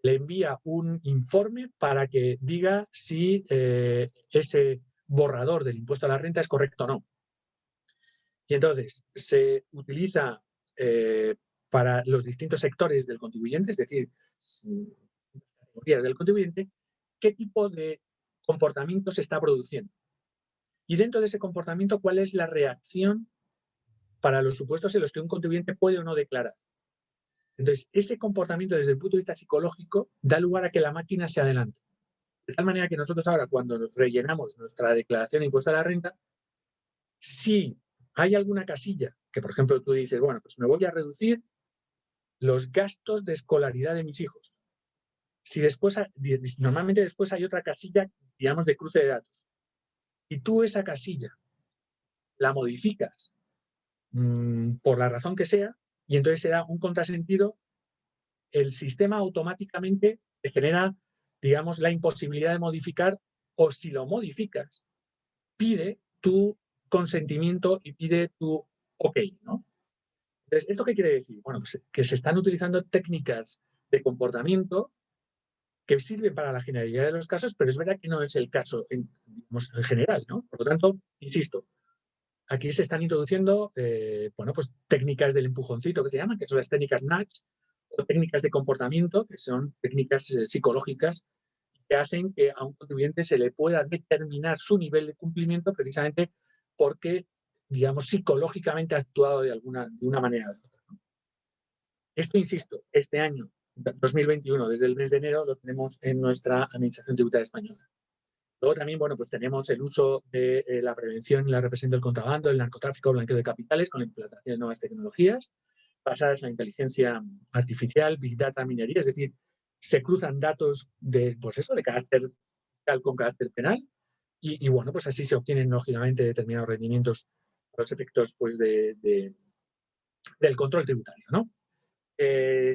le envía un informe para que diga si ese borrador del impuesto a la renta es correcto o no. Y entonces se utiliza para los distintos sectores del contribuyente, es decir, categorías del contribuyente, qué tipo de comportamiento se está produciendo. Y dentro de ese comportamiento, cuál es la reacción para los supuestos en los que un contribuyente puede o no declarar. Entonces, ese comportamiento desde el punto de vista psicológico da lugar a que la máquina se adelante. De tal manera que nosotros ahora, cuando rellenamos nuestra declaración de impuesto a la renta, si hay alguna casilla que, por ejemplo, tú dices, bueno, pues me voy a reducir los gastos de escolaridad de mis hijos. Si después, normalmente después hay otra casilla, digamos, de cruce de datos. Si tú esa casilla la modificas por la razón que sea, y entonces se da un contrasentido, el sistema automáticamente te genera, digamos, la imposibilidad de modificar, o si lo modificas, pide tu consentimiento y pide tu OK, ¿no? Entonces, ¿esto qué quiere decir? Bueno, pues que se están utilizando técnicas de comportamiento que sirven para la generalidad de los casos, pero es verdad que no es el caso en general, ¿no? Por lo tanto, insisto, aquí se están introduciendo, bueno, pues técnicas del empujoncito que se llaman, que son las técnicas nudge, o técnicas de comportamiento, que son técnicas psicológicas que hacen que a un contribuyente se le pueda determinar su nivel de cumplimiento precisamente porque, digamos, psicológicamente ha actuado de una manera u otra, ¿no? Esto, insisto, este año 2021, desde el mes de enero, lo tenemos en nuestra Administración Tributaria Española. Luego también, bueno, pues tenemos el uso de la prevención y la represión del contrabando, el narcotráfico, blanqueo de capitales, con la implantación de nuevas tecnologías basadas en la inteligencia artificial, Big Data, minería, es decir, se cruzan datos de, pues eso, de carácter fiscal con carácter penal y bueno, pues así se obtienen, lógicamente, determinados rendimientos a los efectos pues, del control tributario, ¿no?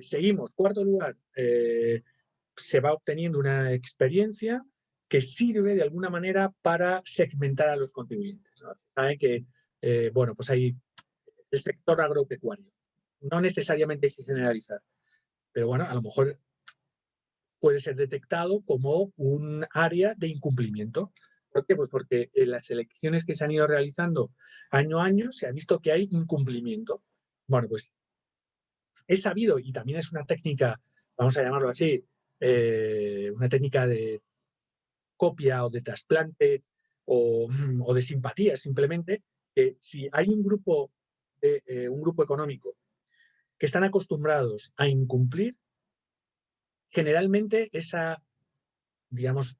Seguimos. Cuarto lugar, se va obteniendo una experiencia que sirve de alguna manera para segmentar a los contribuyentes, ¿no? Saben que, bueno, pues hay el sector agropecuario. No necesariamente hay que generalizar, pero bueno, a lo mejor puede ser detectado como un área de incumplimiento. ¿Por qué? Pues porque en las elecciones que se han ido realizando año a año se ha visto que hay incumplimiento. Bueno, pues Es sabido, y también es una técnica, vamos a llamarlo así, una técnica de copia o de trasplante o de simpatía simplemente, que si hay un grupo económico que están acostumbrados a incumplir, generalmente digamos,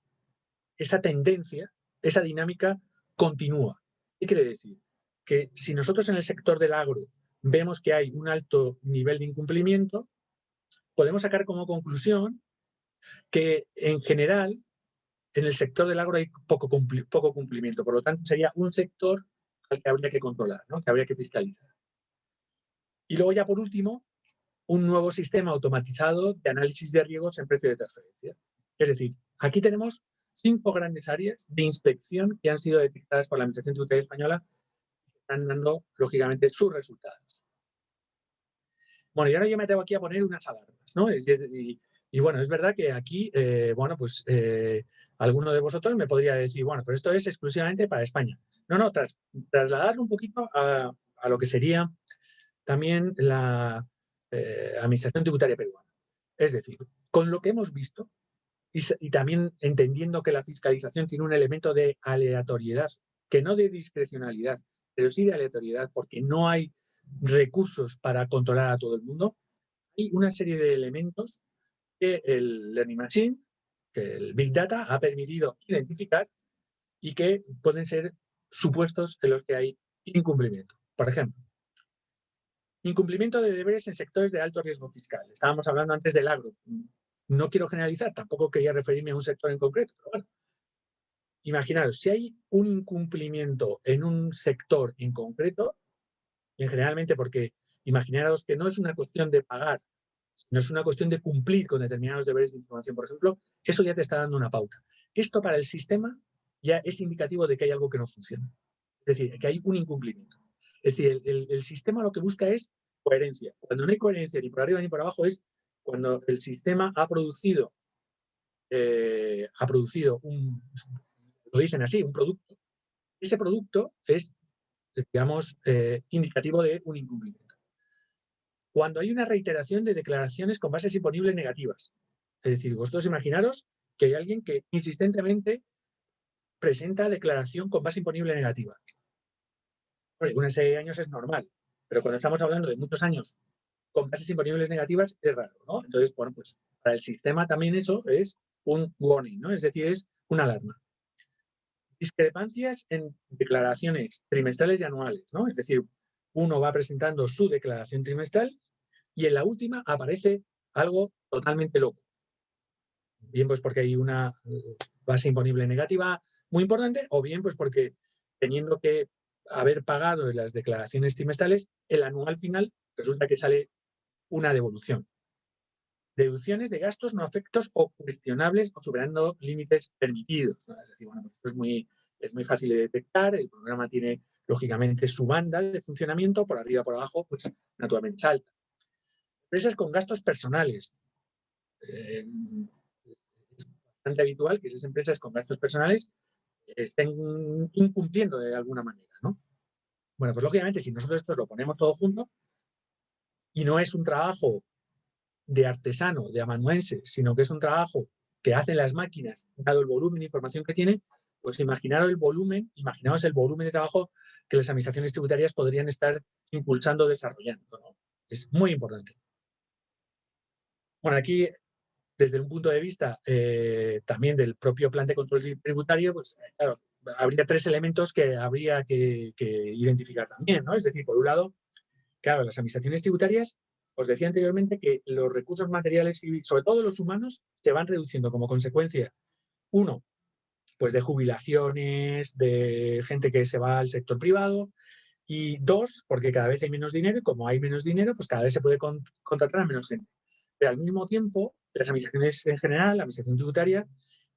esa tendencia, esa dinámica continúa. ¿Qué quiere decir? Que si nosotros en el sector del agro vemos que hay un alto nivel de incumplimiento, podemos sacar como conclusión que en general en el sector del agro hay poco cumplimiento. Por lo tanto, sería un sector al que habría que controlar, ¿no? Que habría que fiscalizar. Y luego ya por último, un nuevo sistema automatizado de análisis de riesgos en precio de transferencia. Es decir, aquí tenemos 5 grandes áreas de inspección que han sido detectadas por la Administración Tributaria Española y están dando, lógicamente, sus resultados. Bueno, y ahora yo me tengo aquí a poner unas alarmas, ¿no? Y bueno, es verdad que aquí, alguno de vosotros me podría decir, bueno, pero esto es exclusivamente para España. No, trasladarlo un poquito a lo que sería también la Administración Tributaria Peruana. Es decir, con lo que hemos visto y también entendiendo que la fiscalización tiene un elemento de aleatoriedad, que no de discrecionalidad, pero sí de aleatoriedad, porque no hay recursos para controlar a todo el mundo, hay una serie de elementos que el Learning Machine, que el Big Data ha permitido identificar y que pueden ser supuestos en los que hay incumplimiento. Por ejemplo, incumplimiento de deberes en sectores de alto riesgo fiscal. Estábamos hablando antes del agro. No quiero generalizar, tampoco quería referirme a un sector en concreto, pero bueno, imaginaros, si hay un incumplimiento en un sector en concreto, y generalmente porque imaginaros que no es una cuestión de pagar, no es una cuestión de cumplir con determinados deberes de información, por ejemplo, eso ya te está dando una pauta. Esto para el sistema ya es indicativo de que hay algo que no funciona. Es decir, que hay un incumplimiento. Es decir, el sistema lo que busca es coherencia. Cuando no hay coherencia ni por arriba ni por abajo es cuando el sistema ha producido lo dicen así, un producto. Ese producto es, digamos, indicativo de un incumplimiento. Cuando hay una reiteración de declaraciones con bases imponibles negativas. Es decir, vosotros imaginaros que hay alguien que insistentemente presenta declaración con base imponible negativa. Bueno, una serie de años es normal, pero cuando estamos hablando de muchos años con bases imponibles negativas es raro, ¿no? Entonces, bueno, pues para el sistema también eso es un warning, ¿no? Es decir, es una alarma. Discrepancias en declaraciones trimestrales y anuales, ¿no? Es decir, uno va presentando su declaración trimestral y en la última aparece algo totalmente loco. Bien, pues porque hay una base imponible negativa muy importante, o bien pues porque teniendo que haber pagado en las declaraciones trimestrales, el anual final resulta que sale una devolución. Deducciones de gastos no afectos o cuestionables o superando límites permitidos, ¿no? Es decir, bueno, pues es muy fácil de detectar, el programa tiene lógicamente su banda de funcionamiento, por arriba por abajo, pues naturalmente salta. Empresas con gastos personales. Es bastante habitual que esas empresas con gastos personales estén incumpliendo de alguna manera, ¿no? Bueno, pues lógicamente si nosotros esto lo ponemos todo junto y no es un trabajo de artesano, de amanuense, sino que es un trabajo que hacen las máquinas, dado el volumen de información que tienen, pues imaginaos el volumen de trabajo que las administraciones tributarias podrían estar impulsando o desarrollando, ¿no? Es muy importante. Bueno, aquí, desde un punto de vista también del propio plan de control tributario, pues claro, habría 3 elementos que habría que identificar también, ¿no? Es decir, por un lado, claro, las administraciones tributarias, os decía anteriormente que los recursos materiales y sobre todo los humanos se van reduciendo como consecuencia, uno, pues de jubilaciones, de gente que se va al sector privado, y dos, porque cada vez hay menos dinero y como hay menos dinero, pues cada vez se puede contratar a menos gente. Pero al mismo tiempo, las administraciones en general, la administración tributaria,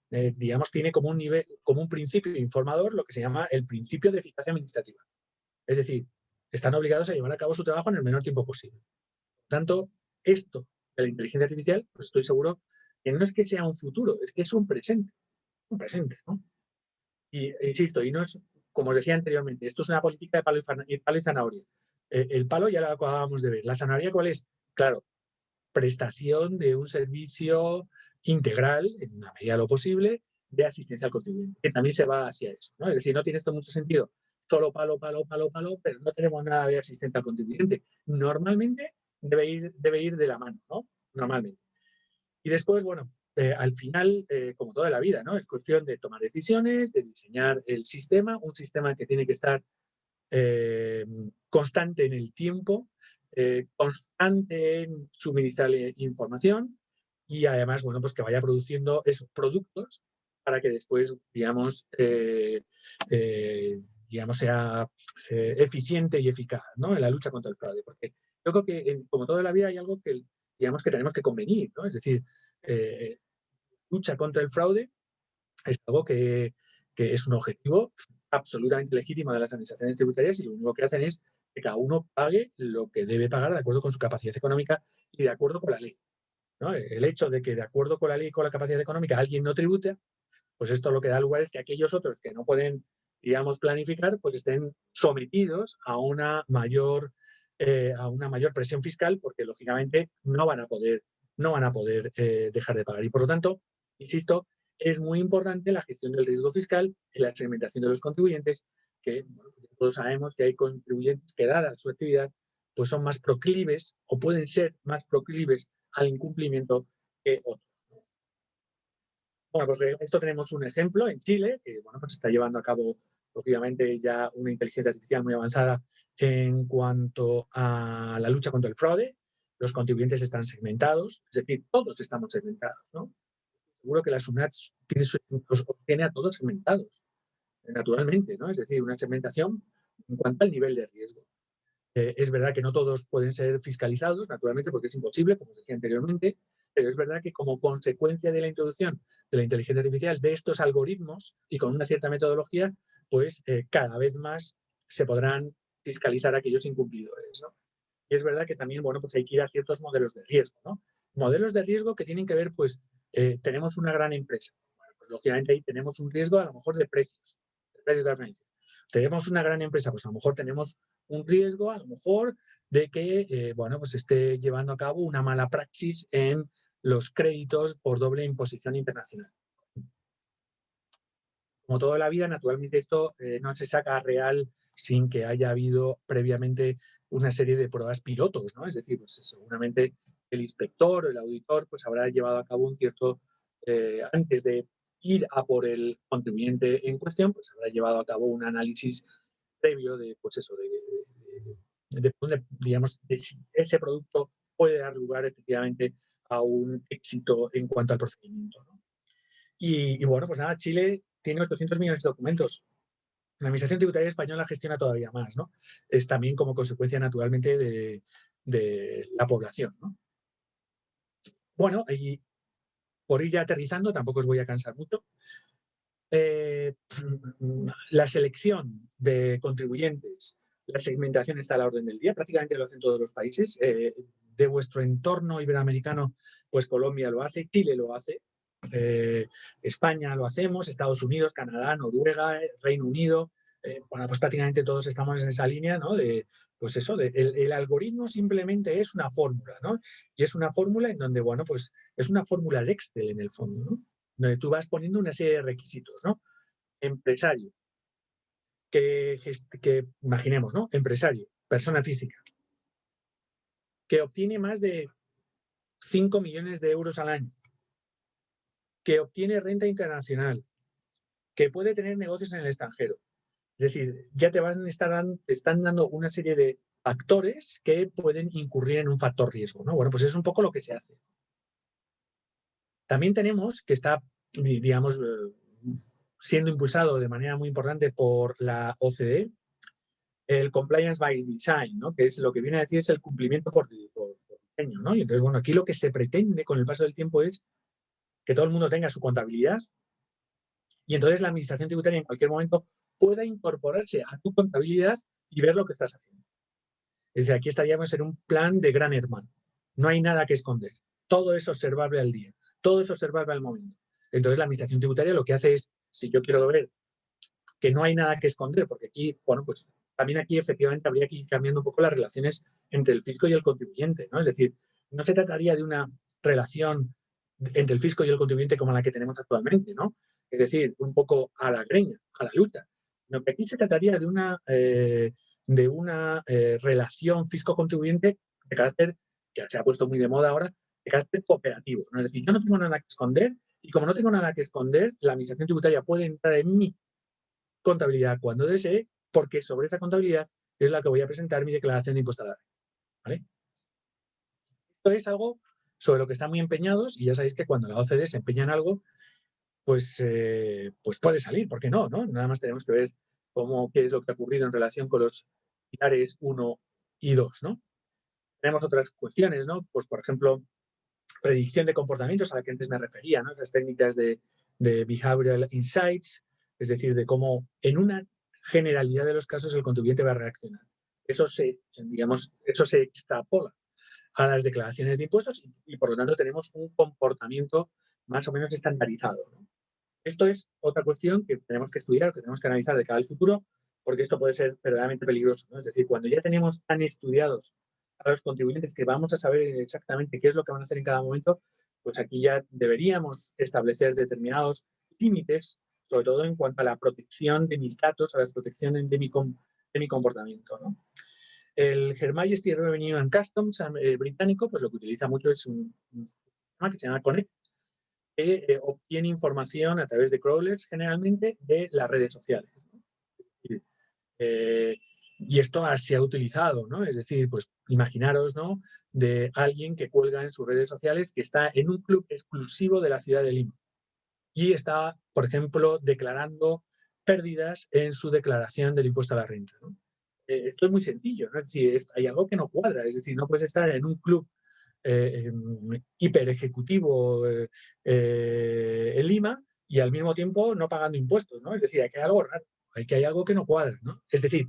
digamos, tiene como un nivel, como un principio informador lo que se llama el principio de eficacia administrativa. Es decir, están obligados a llevar a cabo su trabajo en el menor tiempo posible. Por tanto, esto de la inteligencia artificial, pues estoy seguro que no es que sea un futuro, es que es un presente, ¿no? Y insisto, y no es, como os decía anteriormente, esto es una política de palo y zanahoria. El palo ya lo acabábamos de ver. La zanahoria, ¿cuál es? claro, prestación de un servicio integral, en la medida de lo posible, de asistencia al contribuyente, que también se va hacia eso, ¿no? Es decir, no tiene esto mucho sentido, solo palo, pero no tenemos nada de asistencia al contribuyente. Normalmente debe ir de la mano, ¿no? Normalmente. Y después, bueno, al final, como toda la vida, ¿no? Es cuestión de tomar decisiones, de diseñar el sistema, un sistema que tiene que estar constante en el tiempo, constante en suministrarle información y además, bueno, pues que vaya produciendo esos productos para que después, digamos, sea eficiente y eficaz, ¿no? En la lucha contra el fraude. Porque yo creo que, como toda la vida, hay algo que, digamos, que tenemos que convenir, ¿no? Es decir, lucha contra el fraude es algo que es un objetivo absolutamente legítimo de las administraciones tributarias y lo único que hacen es que cada uno pague lo que debe pagar de acuerdo con su capacidad económica y de acuerdo con la ley, ¿no? El hecho de que de acuerdo con la ley y con la capacidad económica alguien no tribute, pues esto lo que da lugar es que aquellos otros que no pueden, digamos, planificar, pues estén sometidos a una mayor presión fiscal porque lógicamente no van a poder dejar de pagar. Y por lo tanto, insisto, es muy importante la gestión del riesgo fiscal y la segmentación de los contribuyentes, que bueno, todos sabemos que hay contribuyentes que, dada su actividad, pues son más proclives o pueden ser más proclives al incumplimiento que otros. Bueno, pues esto tenemos un ejemplo en Chile, que bueno, pues está llevando a cabo, lógicamente, ya una inteligencia artificial muy avanzada en cuanto a la lucha contra el fraude. Los contribuyentes están segmentados, es decir, todos estamos segmentados, ¿no? Seguro que la SUNAT tiene a todos segmentados, naturalmente, ¿no? Es decir, una segmentación en cuanto al nivel de riesgo. Es verdad que no todos pueden ser fiscalizados, naturalmente, porque es imposible, como os decía anteriormente, pero es verdad que como consecuencia de la introducción de la inteligencia artificial, de estos algoritmos y con una cierta metodología, pues cada vez más se podrán fiscalizar aquellos incumplidores, ¿no? Y es verdad que también, bueno, pues hay que ir a ciertos modelos de riesgo, ¿no? Modelos de riesgo que tienen que ver, pues, tenemos una gran empresa. Bueno, pues lógicamente ahí tenemos un riesgo a lo mejor de precios de la franquicia. Tenemos una gran empresa, pues a lo mejor tenemos un riesgo, a lo mejor, de que, bueno, pues esté llevando a cabo una mala praxis en los créditos por doble imposición internacional. Como toda la vida, naturalmente esto no se saca real sin que haya habido previamente una serie de pruebas pilotos, ¿no? Es decir, pues seguramente el inspector o el auditor pues habrá llevado a cabo un cierto, antes de ir a por el contribuyente en cuestión, pues habrá llevado a cabo un análisis previo de, pues eso, digamos, de si ese producto puede dar lugar efectivamente a un éxito en cuanto al procedimiento, ¿no? Y bueno, pues nada, Chile tiene 800 millones de documentos. La Administración Tributaria Española gestiona todavía más, ¿no? Es también como consecuencia, naturalmente, de la población, ¿no? Bueno, y por ir ya aterrizando, tampoco os voy a cansar mucho. La selección de contribuyentes, la segmentación está a la orden del día, prácticamente lo hacen todos los países. De vuestro entorno iberoamericano, pues Colombia lo hace, Chile lo hace, España lo hacemos, Estados Unidos, Canadá, Noruega, Reino Unido. Bueno, pues prácticamente todos estamos en esa línea, ¿no? Pues eso, el algoritmo simplemente es una fórmula, ¿no? Y es una fórmula en donde, bueno, pues es una fórmula de Excel en el fondo, ¿no? Donde tú vas poniendo una serie de requisitos, ¿no? Empresario, que imaginemos, ¿no? Empresario, persona física, que obtiene más de 5 millones de euros al año, que obtiene renta internacional, que puede tener negocios en el extranjero. Es decir, ya te están dando una serie de factores que pueden incurrir en un factor riesgo, ¿no? Bueno, pues es un poco lo que se hace. También tenemos que está, digamos, siendo impulsado de manera muy importante por la OCDE, el compliance by design, ¿no? Que es lo que viene a decir es el cumplimiento por diseño, ¿no? Y entonces, bueno, aquí lo que se pretende con el paso del tiempo es que todo el mundo tenga su contabilidad y entonces la administración tributaria en cualquier momento pueda incorporarse a tu contabilidad y ver lo que estás haciendo. Es decir, aquí estaríamos en un plan de gran hermano. No hay nada que esconder. Todo es observable al día. Todo es observable al momento. Entonces la administración tributaria lo que hace es, si yo quiero ver que no hay nada que esconder, porque aquí, bueno, pues también aquí efectivamente habría que ir cambiando un poco las relaciones entre el fisco y el contribuyente, ¿no? Es decir, no se trataría de una relación entre el fisco y el contribuyente como la que tenemos actualmente, ¿no? Es decir, un poco a la greña, a la luta. Sino que aquí se trataría de una relación fisco-contribuyente de carácter, que se ha puesto muy de moda ahora, de carácter cooperativo, ¿no? Es decir, yo no tengo nada que esconder y como no tengo nada que esconder, la Administración Tributaria puede entrar en mi contabilidad cuando desee, porque sobre esa contabilidad es la que voy a presentar mi declaración de impuesto a la renta, ¿vale? Esto es algo sobre lo que están muy empeñados y ya sabéis que cuando la OCDE se empeña en algo, pues puede salir, ¿por qué no? Nada más tenemos que ver qué es lo que ha ocurrido en relación con los pilares 1 y 2, ¿no? Tenemos otras cuestiones, ¿no? Pues, por ejemplo, predicción de comportamientos a la que antes me refería, ¿no? Las técnicas de behavioral insights, es decir, de cómo en una generalidad de los casos el contribuyente va a reaccionar. Eso se extrapola a las declaraciones de impuestos y por lo tanto tenemos un comportamiento más o menos estandarizado, ¿no? Esto es otra cuestión que tenemos que estudiar, que tenemos que analizar de cara al futuro, porque esto puede ser verdaderamente peligroso, ¿no? Es decir, cuando ya tenemos tan estudiados a los contribuyentes que vamos a saber exactamente qué es lo que van a hacer en cada momento, pues aquí ya deberíamos establecer determinados límites, sobre todo en cuanto a la protección de mis datos, a la protección de mi comportamiento, ¿no? El Her Majesty Revenue and Customs británico, pues lo que utiliza mucho es un sistema que se llama Connect, que obtiene información a través de crawlers generalmente de las redes sociales, ¿no? Y esto se ha utilizado, ¿no? Es decir, pues imaginaros, ¿no? De alguien que cuelga en sus redes sociales que está en un club exclusivo de la ciudad de Lima y está, por ejemplo, declarando pérdidas en su declaración del impuesto a la renta, ¿no? Esto es muy sencillo, ¿no? Es decir, hay algo que no cuadra, es decir, no puedes estar en un club hiper ejecutivo en Lima y al mismo tiempo no pagando impuestos, ¿no? Es decir, hay algo raro, hay algo que no cuadra, ¿no? Es decir,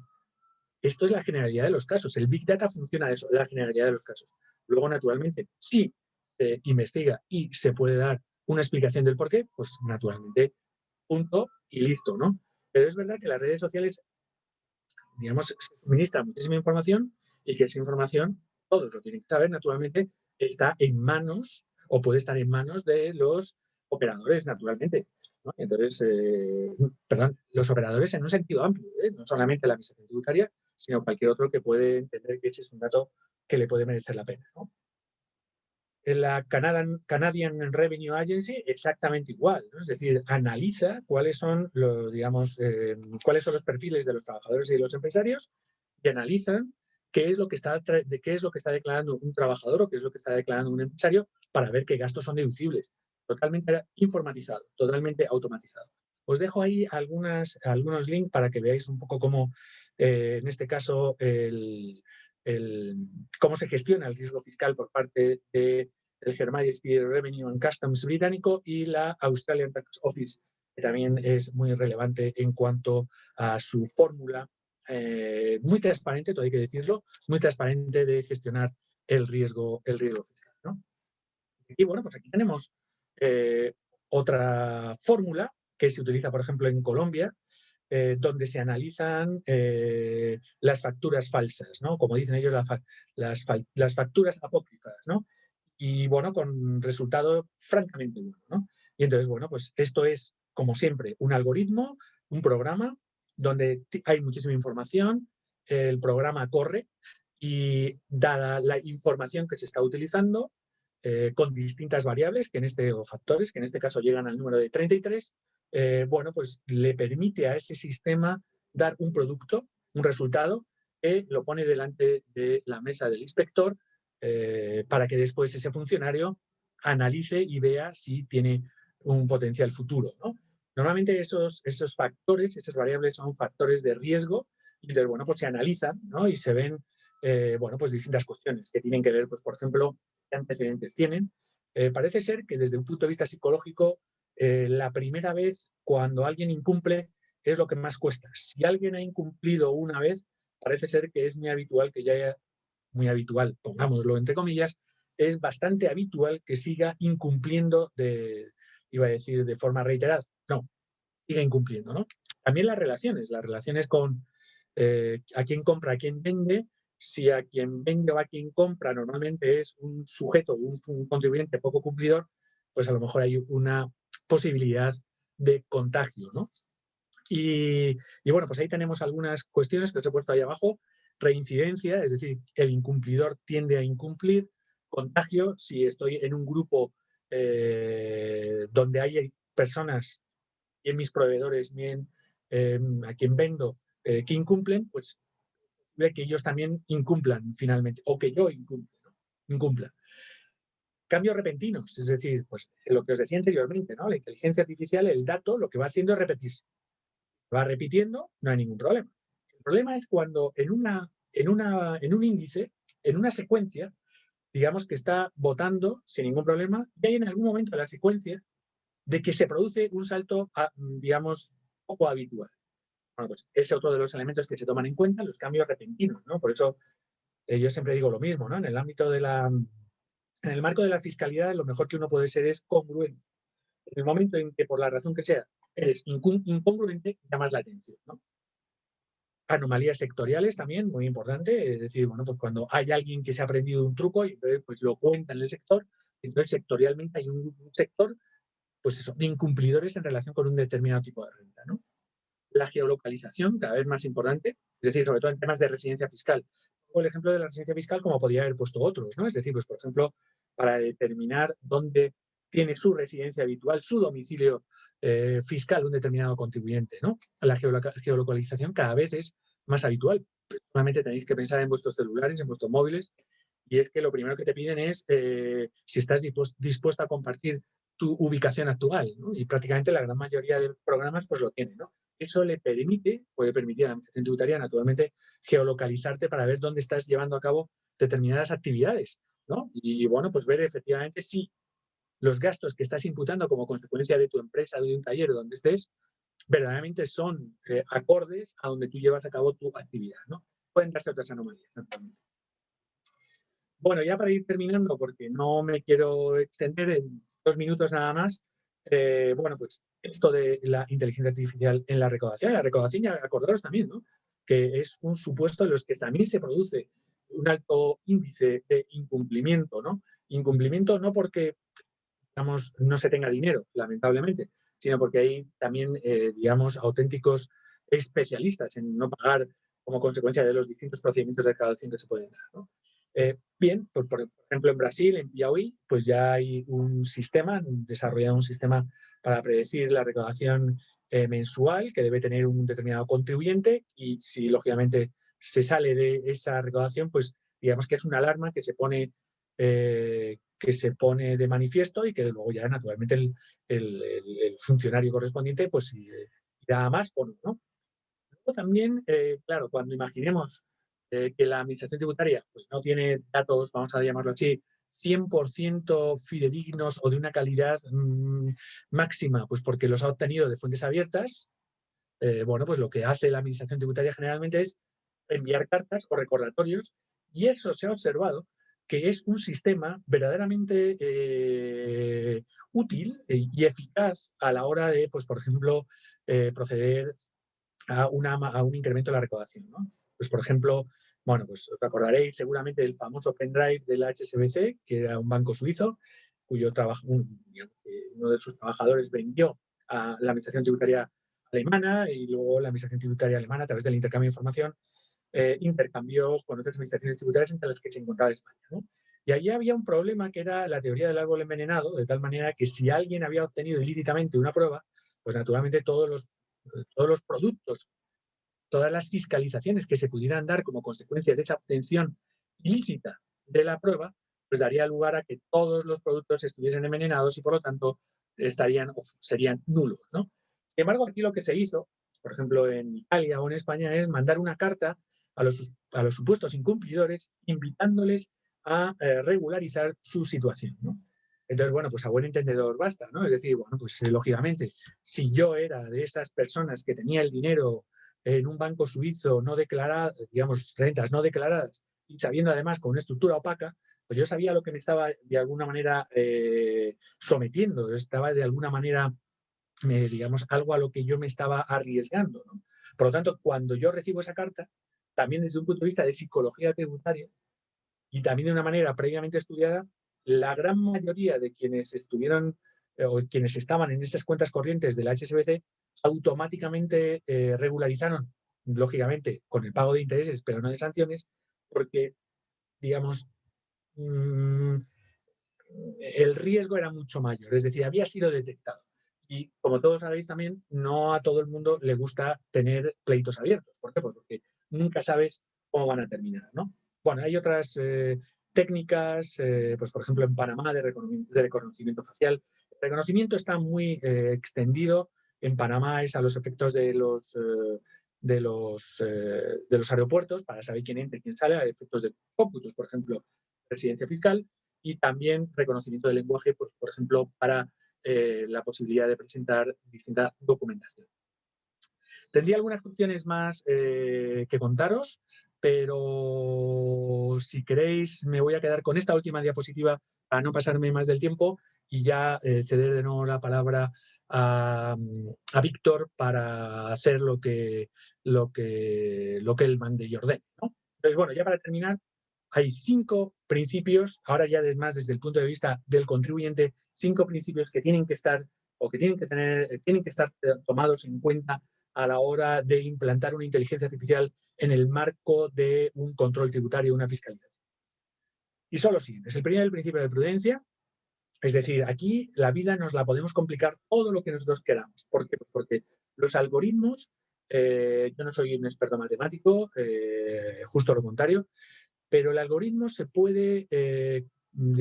esto es la generalidad de los casos. El Big Data funciona eso, es la generalidad de los casos. Luego, naturalmente, si se investiga y se puede dar una explicación del por qué, pues naturalmente, punto y listo, ¿no? Pero es verdad que las redes sociales, digamos, se suministra muchísima información y que esa información, todos lo tienen que saber, naturalmente, está en manos o puede estar en manos de los operadores, naturalmente, ¿no? Entonces, los operadores en un sentido amplio, no solamente la administración tributaria, sino cualquier otro que puede entender que ese es un dato que le puede merecer la pena, ¿no? En la Canadian Revenue Agency exactamente igual, ¿no? Es decir, analiza cuáles son cuáles son los perfiles de los trabajadores y de los empresarios y analizan qué es lo que está declarando un trabajador o qué es lo que está declarando un empresario para ver qué gastos son deducibles. Totalmente informatizado, totalmente automatizado. Os dejo ahí algunos links para que veáis un poco cómo, en este caso, cómo se gestiona el riesgo fiscal por parte del Her Majesty Revenue and Customs británico y la Australian Tax Office, que también es muy relevante en cuanto a su fórmula, muy transparente, todo hay que decirlo, muy transparente de gestionar el riesgo fiscal, ¿no? Y bueno, pues aquí tenemos otra fórmula que se utiliza, por ejemplo, en Colombia, donde se analizan las facturas falsas, ¿no? Como dicen ellos, las facturas apócrifas, ¿no? Y bueno, con resultado francamente bueno, ¿no? Y entonces, bueno, pues esto es, como siempre, un algoritmo, un programa donde hay muchísima información, el programa corre y dada la información que se está utilizando, con distintas variables o factores, que en este caso llegan al número de 33, bueno, pues le permite a ese sistema dar un producto, un resultado, que lo pone delante de la mesa del inspector para que después ese funcionario analice y vea si tiene un potencial futuro, ¿no? Normalmente esos factores, esas variables son factores de riesgo y entonces, bueno, pues se analizan, ¿no? Y se ven, bueno, pues distintas cuestiones que tienen que ver, pues, por ejemplo, qué antecedentes tienen. Parece ser que desde un punto de vista psicológico, la primera vez cuando alguien incumple es lo que más cuesta. Si alguien ha incumplido una vez, parece ser que es muy habitual que ya haya, muy habitual, pongámoslo entre comillas, es bastante habitual que siga incumpliendo iba a decir de forma reiterada. No, siga incumpliendo, ¿no? También las relaciones con a quién compra, a quién vende. Si a quien vende o a quien compra normalmente es un sujeto, un contribuyente poco cumplidor, pues a lo mejor hay una posibilidad de contagio, ¿no? Y bueno, pues ahí tenemos algunas cuestiones que os he puesto ahí abajo. Reincidencia, es decir, el incumplidor tiende a incumplir. Contagio, si estoy en un grupo donde hay personas, bien mis proveedores, bien a quien vendo, que incumplen, pues ve que ellos también incumplan finalmente, o que yo incumpla. Cambios repentinos, es decir, pues lo que os decía anteriormente, ¿no? La inteligencia artificial, el dato, lo que va haciendo es repetirse. Va repitiendo, no hay ningún problema. El problema es cuando en un índice, en una secuencia, digamos que está votando sin ningún problema, y hay en algún momento de la secuencia de que se produce un salto, digamos, poco habitual. Bueno, pues es otro de los elementos que se toman en cuenta, los cambios repentinos, ¿no? Por eso yo siempre digo lo mismo, ¿no? En el marco de la fiscalidad, lo mejor que uno puede ser es congruente. En el momento en que, por la razón que sea, eres incongruente, llamas la atención, ¿no? Anomalías sectoriales también, muy importante. Es decir, bueno, pues cuando hay alguien que se ha aprendido un truco y entonces pues lo cuenta en el sector, entonces sectorialmente hay un sector, pues eso, de incumplidores en relación con un determinado tipo de renta, ¿no? La geolocalización, cada vez más importante, es decir, sobre todo en temas de residencia fiscal. O el ejemplo de la residencia fiscal, como podría haber puesto otros, ¿no? Es decir, pues por ejemplo, para determinar dónde tiene su residencia habitual, su domicilio fiscal, un determinado contribuyente, ¿no? La geolocalización cada vez es más habitual. Solamente tenéis que pensar en vuestros celulares, en vuestros móviles, y es que lo primero que te piden es si estás dispuesto a compartir tu ubicación actual, ¿no? Y prácticamente la gran mayoría de programas pues lo tienen, ¿no? Eso puede permitir a la Administración Tributaria, naturalmente, geolocalizarte para ver dónde estás llevando a cabo determinadas actividades, ¿no? Y bueno, pues ver efectivamente si los gastos que estás imputando como consecuencia de tu empresa, de un taller, donde estés, verdaderamente son acordes a donde tú llevas a cabo tu actividad, ¿no? Pueden darse otras anomalías, naturalmente. Bueno, ya para ir terminando, porque no me quiero extender en 2 minutos nada más, bueno, pues esto de la inteligencia artificial en la recaudación ya acordaros también, ¿no? Que es un supuesto en los que también se produce un alto índice de incumplimiento, ¿no? Incumplimiento no porque, digamos, no se tenga dinero, lamentablemente, sino porque hay también, digamos, auténticos especialistas en no pagar como consecuencia de los distintos procedimientos de recaudación que se pueden dar, ¿no? Bien, por ejemplo, en Brasil, en Piauí, pues ya hay desarrollado un sistema para predecir la recaudación mensual que debe tener un determinado contribuyente, y si lógicamente se sale de esa recaudación, pues digamos que es una alarma que se pone de manifiesto, y que luego ya naturalmente el funcionario correspondiente pues irá a más o no, ¿no? Luego también, claro, cuando imaginemos que la Administración Tributaria pues, no tiene datos, vamos a llamarlo así, 100% fidedignos o de una calidad máxima, pues porque los ha obtenido de fuentes abiertas, bueno, pues lo que hace la Administración Tributaria generalmente es enviar cartas o recordatorios, y eso se ha observado que es un sistema verdaderamente útil y eficaz a la hora de, pues, por ejemplo, proceder a un incremento de la recaudación, ¿no? Pues, por ejemplo, bueno, pues os acordaréis seguramente del famoso pendrive de la HSBC, que era un banco suizo, cuyo uno de sus trabajadores vendió a la Administración Tributaria alemana, y luego la Administración Tributaria alemana, a través del intercambio de información, intercambió con otras administraciones tributarias entre las que se encontraba España, ¿no? Y allí había un problema que era la teoría del árbol envenenado, de tal manera que si alguien había obtenido ilícitamente una prueba, pues naturalmente todos los productos, todas las fiscalizaciones que se pudieran dar como consecuencia de esa obtención ilícita de la prueba, pues daría lugar a que todos los productos estuviesen envenenados y por lo tanto serían nulos, ¿no? Sin embargo, aquí lo que se hizo, por ejemplo, en Italia o en España, es mandar una carta a los supuestos incumplidores invitándoles a regularizar su situación, ¿no? Entonces, bueno, pues a buen entendedor basta, ¿no? Es decir, bueno, pues lógicamente, si yo era de esas personas que tenía el dinero en un banco suizo no declarado, digamos, rentas no declaradas, y sabiendo además con una estructura opaca, pues yo sabía lo que me estaba de alguna manera sometiendo, estaba de alguna manera, digamos, algo a lo que yo me estaba arriesgando, ¿no? Por lo tanto, cuando yo recibo esa carta, también desde un punto de vista de psicología tributaria y también de una manera previamente estudiada, la gran mayoría de quienes estuvieron o quienes estaban en estas cuentas corrientes del HSBC automáticamente regularizaron, lógicamente, con el pago de intereses, pero no de sanciones, porque, digamos, el riesgo era mucho mayor, es decir, había sido detectado. Y como todos sabéis también, no a todo el mundo le gusta tener pleitos abiertos. ¿Por qué? Pues porque nunca sabes cómo van a terminar, ¿no? Bueno, hay otras técnicas, pues por ejemplo en Panamá de reconocimiento facial. El reconocimiento está muy extendido. En Panamá es a los efectos de los aeropuertos para saber quién entra y quién sale, a efectos de cómputos, por ejemplo, residencia fiscal, y también reconocimiento del lenguaje, pues, por ejemplo, para la posibilidad de presentar distinta documentación. Tendría algunas cuestiones más que contaros, pero si queréis me voy a quedar con esta última diapositiva para no pasarme más del tiempo y ya ceder de nuevo la palabra a Víctor para hacer lo que él mande y ordene, ¿no? Entonces, bueno, ya para terminar, hay 5 principios, ahora ya más desde el punto de vista del contribuyente, 5 principios que tienen que estar o que tienen que estar tomados en cuenta a la hora de implantar una inteligencia artificial en el marco de un control tributario, una fiscalización. Y son los siguientes. El primero, el principio de prudencia. Es decir, aquí la vida nos la podemos complicar todo lo que nosotros queramos. ¿Por qué? Pues porque los algoritmos, yo no soy un experto matemático, justo lo contrario, pero el algoritmo se puede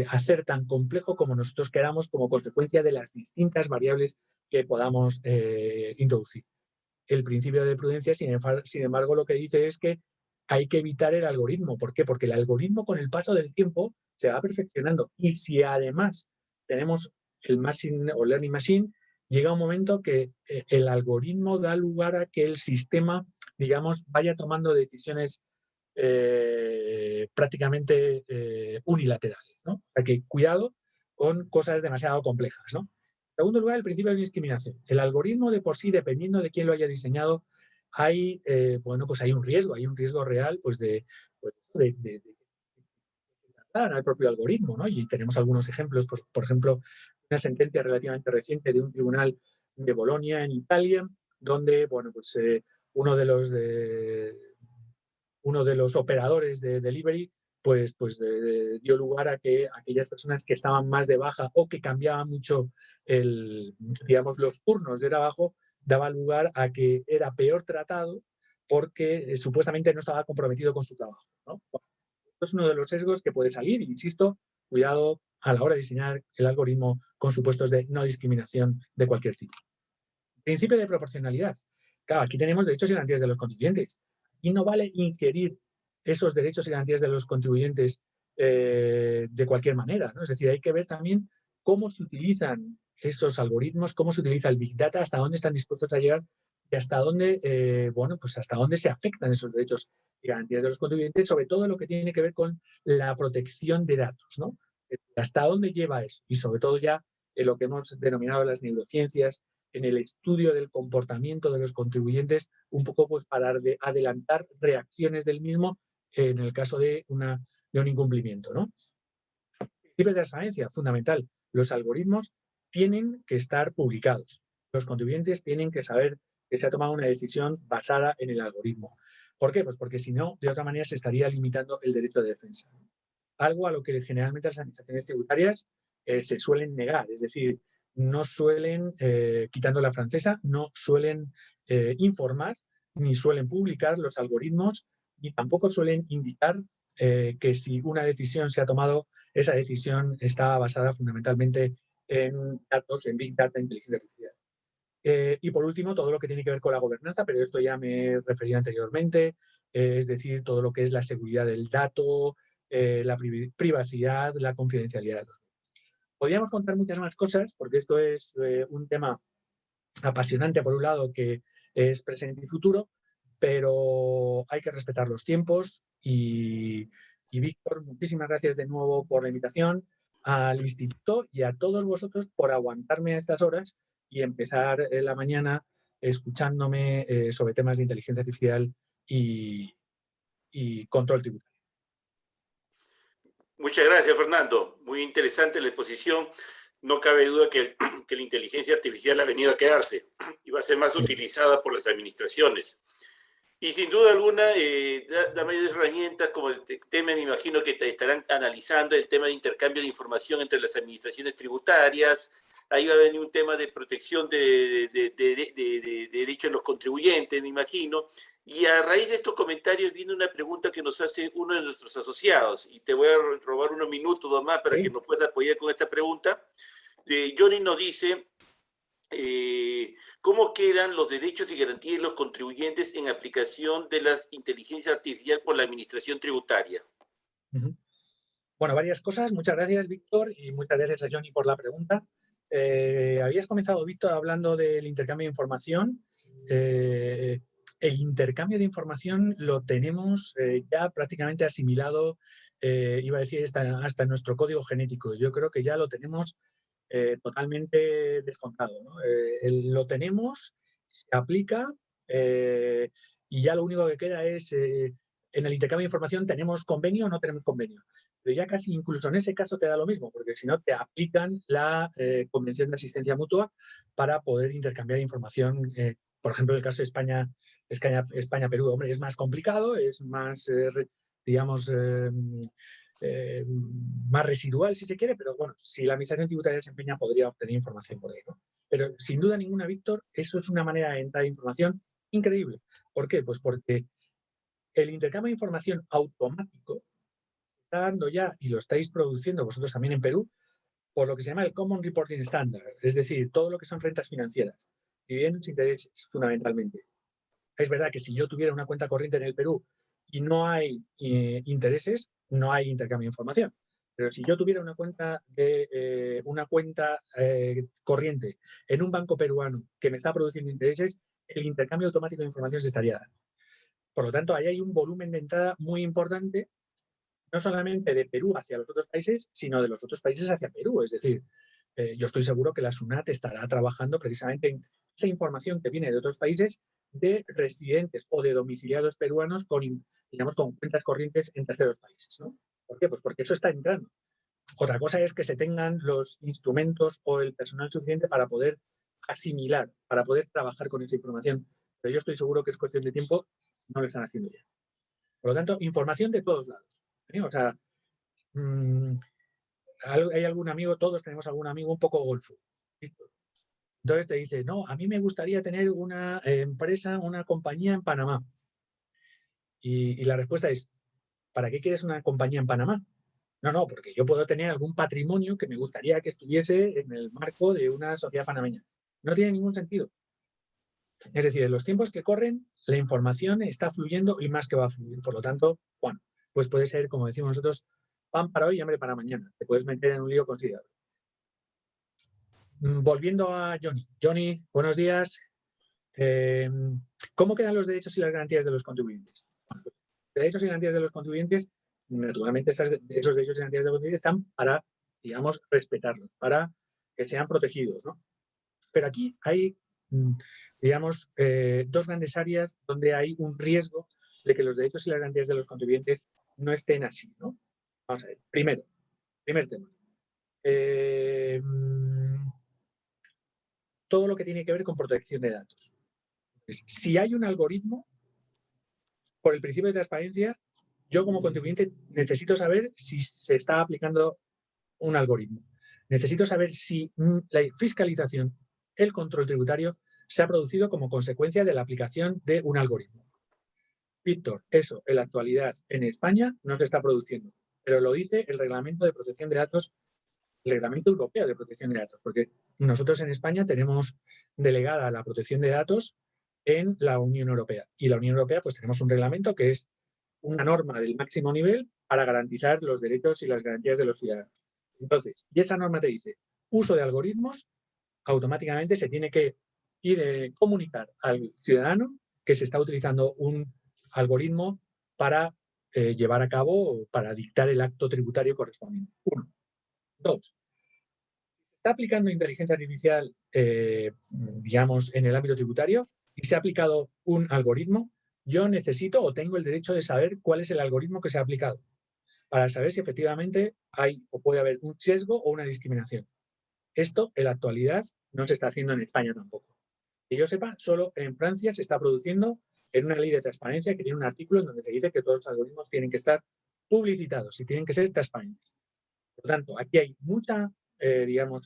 hacer tan complejo como nosotros queramos como consecuencia de las distintas variables que podamos introducir. El principio de prudencia, sin embargo, lo que dice es que hay que evitar el algoritmo. ¿Por qué? Porque el algoritmo con el paso del tiempo se va perfeccionando. Y si además tenemos el Machine o Learning Machine, llega un momento que el algoritmo da lugar a que el sistema, digamos, vaya tomando decisiones prácticamente unilaterales, ¿no? O sea que cuidado con cosas demasiado complejas, ¿no? En segundo lugar, el principio de discriminación. El algoritmo de por sí, dependiendo de quién lo haya diseñado, hay, pues hay un riesgo real pues de al propio algoritmo, ¿no? Y tenemos algunos ejemplos, pues, por ejemplo, una sentencia relativamente reciente de un tribunal de Bolonia, en Italia, donde, bueno, pues uno de los operadores de delivery pues dio lugar a que aquellas personas que estaban más de baja o que cambiaban mucho digamos, los turnos de trabajo, daba lugar a que era peor tratado porque supuestamente no estaba comprometido con su trabajo, ¿no? Esto es uno de los sesgos que puede salir, y insisto, cuidado a la hora de diseñar el algoritmo con supuestos de no discriminación de cualquier tipo. Principio de proporcionalidad. Claro, aquí tenemos derechos y garantías de los contribuyentes. Y no vale ingerir esos derechos y garantías de los contribuyentes de cualquier manera, ¿no? Es decir, hay que ver también cómo se utilizan esos algoritmos, cómo se utiliza el Big Data, hasta dónde están dispuestos a llegar y hasta dónde, pues hasta dónde se afectan esos derechos y garantías de los contribuyentes, sobre todo lo que tiene que ver con la protección de datos, ¿no? Hasta dónde lleva eso y sobre todo ya en lo que hemos denominado las neurociencias, en el estudio del comportamiento de los contribuyentes, un poco pues para adelantar reacciones del mismo en el caso de un incumplimiento, ¿no? Principio de transparencia, fundamental. Los algoritmos tienen que estar publicados. Los contribuyentes tienen que saber que se ha tomado una decisión basada en el algoritmo. ¿Por qué? Pues porque si no, de otra manera se estaría limitando el derecho de defensa. Algo a lo que generalmente las administraciones tributarias se suelen negar, es decir, no suelen, quitando la francesa, no suelen informar ni suelen publicar los algoritmos y tampoco suelen indicar que si una decisión se ha tomado, esa decisión está basada fundamentalmente en datos, en Big Data, inteligencia artificial. Y por último, todo lo que tiene que ver con la gobernanza, pero esto ya me he referido anteriormente, es decir, todo lo que es la seguridad del dato, la privacidad, la confidencialidad de los datos. Podríamos contar muchas más cosas, porque esto es un tema apasionante, por un lado, que es presente y futuro, pero hay que respetar los tiempos y Víctor, muchísimas gracias de nuevo por la invitación al instituto y a todos vosotros por aguantarme a estas horas y empezar la mañana escuchándome sobre temas de inteligencia artificial y control tributario. Muchas gracias, Fernando. Muy interesante la exposición. No cabe duda que la inteligencia artificial ha venido a quedarse y va a ser más utilizada por las administraciones. Y sin duda alguna, da mayores herramientas como el tema, me imagino que estarán analizando el tema de intercambio de información entre las administraciones tributarias. Ahí va a venir un tema de protección de derechos de los contribuyentes, me imagino. Y a raíz de estos comentarios viene una pregunta que nos hace uno de nuestros asociados. Y te voy a robar unos minutos nomás para que nos puedas apoyar con esta pregunta. Johnny nos dice... ¿cómo quedan los derechos y garantías de los contribuyentes en aplicación de la inteligencia artificial por la administración tributaria? Bueno, varias cosas. Muchas gracias, Víctor, y muchas gracias a Johnny por la pregunta. Habías comenzado, Víctor, hablando del intercambio de información. El intercambio de información lo tenemos ya prácticamente asimilado, iba a decir, hasta nuestro código genético. Yo creo que ya lo tenemos totalmente descontado, ¿no? Lo tenemos, se aplica y ya lo único que queda es, en el intercambio de información, ¿tenemos convenio o no tenemos convenio? Pero ya casi incluso en ese caso te da lo mismo, porque si no te aplican la Convención de Asistencia Mutua para poder intercambiar información. Por ejemplo, en el caso de España-Perú, hombre, es más complicado, es más, digamos, más residual, si se quiere, pero bueno, si la administración tributaria se empeña, podría obtener información por ahí, ¿no? Pero sin duda ninguna, Víctor, eso es una manera de entrar de información increíble. ¿Por qué? Pues porque el intercambio de información automático está dando ya, y lo estáis produciendo vosotros también en Perú, por lo que se llama el Common Reporting Standard, es decir, todo lo que son rentas financieras, dividendos e intereses, fundamentalmente. Es verdad que si yo tuviera una cuenta corriente en el Perú y no hay intereses, no hay intercambio de información. Pero si yo tuviera una cuenta corriente en un banco peruano que me está produciendo intereses, el intercambio automático de información se estaría dando. Por lo tanto, ahí hay un volumen de entrada muy importante, no solamente de Perú hacia los otros países, sino de los otros países hacia Perú. Es decir, yo estoy seguro que la SUNAT estará trabajando precisamente en esa información que viene de otros países de residentes o de domiciliados peruanos con, digamos, con cuentas corrientes en terceros países, ¿no? ¿Por qué? Pues porque eso está entrando. Otra cosa es que se tengan los instrumentos o el personal suficiente para poder asimilar, para poder trabajar con esa información. Pero yo estoy seguro que es cuestión de tiempo, no lo están haciendo ya. Por lo tanto, información de todos lados. O sea, hay algún amigo, todos tenemos algún amigo un poco golfo. Entonces te dice, no, a mí me gustaría tener una empresa, una compañía en Panamá. Y la respuesta es, ¿para qué quieres una compañía en Panamá? No, porque yo puedo tener algún patrimonio que me gustaría que estuviese en el marco de una sociedad panameña. No tiene ningún sentido. Es decir, en los tiempos que corren, la información está fluyendo y más que va a fluir. Por lo tanto, bueno, pues puede ser, como decimos nosotros, pan para hoy y hambre para mañana. Te puedes meter en un lío considerable. Volviendo a Johnny. Johnny, buenos días. ¿Cómo quedan los derechos y las garantías de los contribuyentes? Bueno, los derechos y garantías de los contribuyentes, naturalmente esos derechos y garantías de los contribuyentes están para, digamos, respetarlos, para que sean protegidos, ¿no? Pero aquí hay, digamos, dos grandes áreas donde hay un riesgo de que los derechos y las garantías de los contribuyentes no estén así, ¿no? Vamos a ver. Primer tema. Todo lo que tiene que ver con protección de datos. Si hay un algoritmo, por el principio de transparencia, yo como contribuyente necesito saber si se está aplicando un algoritmo. Necesito saber si la fiscalización, el control tributario, se ha producido como consecuencia de la aplicación de un algoritmo. Víctor, eso en la actualidad en España no se está produciendo, pero lo dice el Reglamento de Protección de Datos, el Reglamento Europeo de Protección de Datos, porque nosotros en España tenemos delegada la protección de datos en la Unión Europea. Y la Unión Europea, pues tenemos un reglamento que es una norma del máximo nivel para garantizar los derechos y las garantías de los ciudadanos. Entonces, y esa norma te dice, uso de algoritmos, automáticamente se tiene que comunicar al ciudadano que se está utilizando un algoritmo para llevar a cabo o para dictar el acto tributario correspondiente. 1. 2. está aplicando inteligencia artificial, digamos, en el ámbito tributario y se ha aplicado un algoritmo, yo necesito o tengo el derecho de saber cuál es el algoritmo que se ha aplicado para saber si efectivamente hay o puede haber un sesgo o una discriminación. Esto, en la actualidad, no se está haciendo en España tampoco. Que yo sepa, solo en Francia se está produciendo en una ley de transparencia que tiene un artículo en donde se dice que todos los algoritmos tienen que estar publicitados y tienen que ser transparentes. Por lo tanto, aquí hay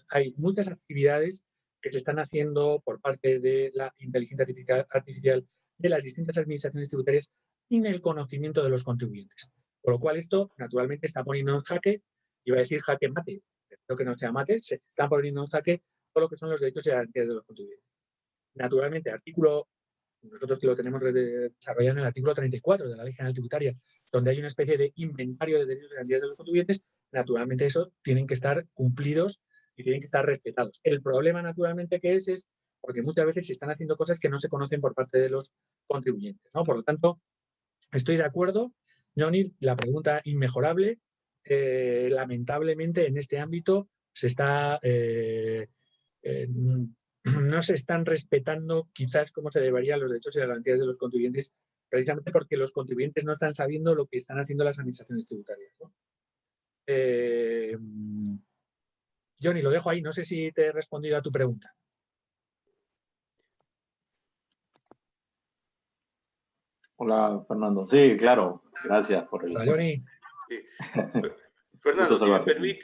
hay muchas actividades que se están haciendo por parte de la inteligencia artificial de las distintas administraciones tributarias sin el conocimiento de los contribuyentes. Por lo cual esto, naturalmente, está poniendo en jaque, iba a decir jaque mate, espero que no sea mate, se está poniendo en jaque todo lo que son los derechos y garantías de los contribuyentes. Naturalmente, nosotros lo tenemos desarrollado en el artículo 34 de la Ley General Tributaria, donde hay una especie de inventario de derechos y garantías de los contribuyentes. Naturalmente, eso tienen que estar cumplidos y tienen que estar respetados. El problema, naturalmente, que es porque muchas veces se están haciendo cosas que no se conocen por parte de los contribuyentes, ¿no? Por lo tanto, estoy de acuerdo, Johnny, la pregunta inmejorable. Lamentablemente, en este ámbito se está... no se están respetando quizás como se deberían los derechos y las garantías de los contribuyentes, precisamente porque los contribuyentes no están sabiendo lo que están haciendo las administraciones tributarias, ¿no? Johnny, lo dejo ahí. No sé si te he respondido a tu pregunta. Hola, Fernando. Sí, claro. Gracias por el... Hola, Johnny. Sí. Fernando, si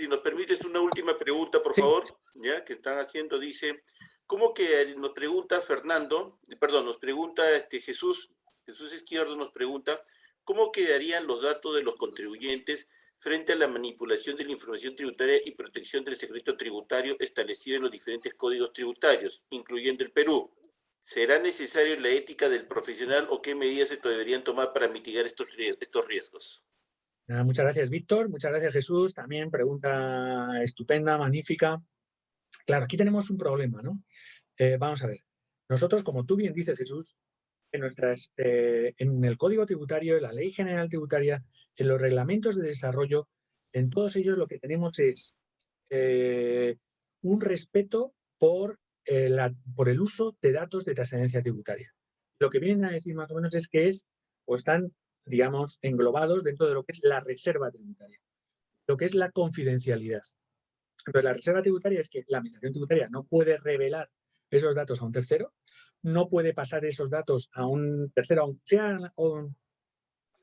nos permites una última pregunta, por favor, ya que están haciendo, dice, ¿cómo que nos pregunta Fernando, perdón, nos pregunta Jesús Izquierdo nos pregunta, ¿cómo quedarían los datos de los contribuyentes frente a la manipulación de la información tributaria y protección del secreto tributario establecido en los diferentes códigos tributarios, incluyendo el Perú? ¿Será necesario la ética del profesional o qué medidas se deberían tomar para mitigar estos riesgos? Muchas gracias, Víctor. Muchas gracias, Jesús. También pregunta estupenda, magnífica. Claro, aquí tenemos un problema, ¿no? Vamos a ver. Nosotros, como tú bien dices, Jesús, en el Código Tributario, en la Ley General Tributaria, en los reglamentos de desarrollo, en todos ellos lo que tenemos es un respeto por el uso de datos de trascendencia tributaria. Lo que vienen a decir más o menos es que están, digamos, englobados dentro de lo que es la reserva tributaria, lo que es la confidencialidad. Entonces, la reserva tributaria es que la administración tributaria no puede revelar esos datos a un tercero, no puede pasar esos datos a un tercero,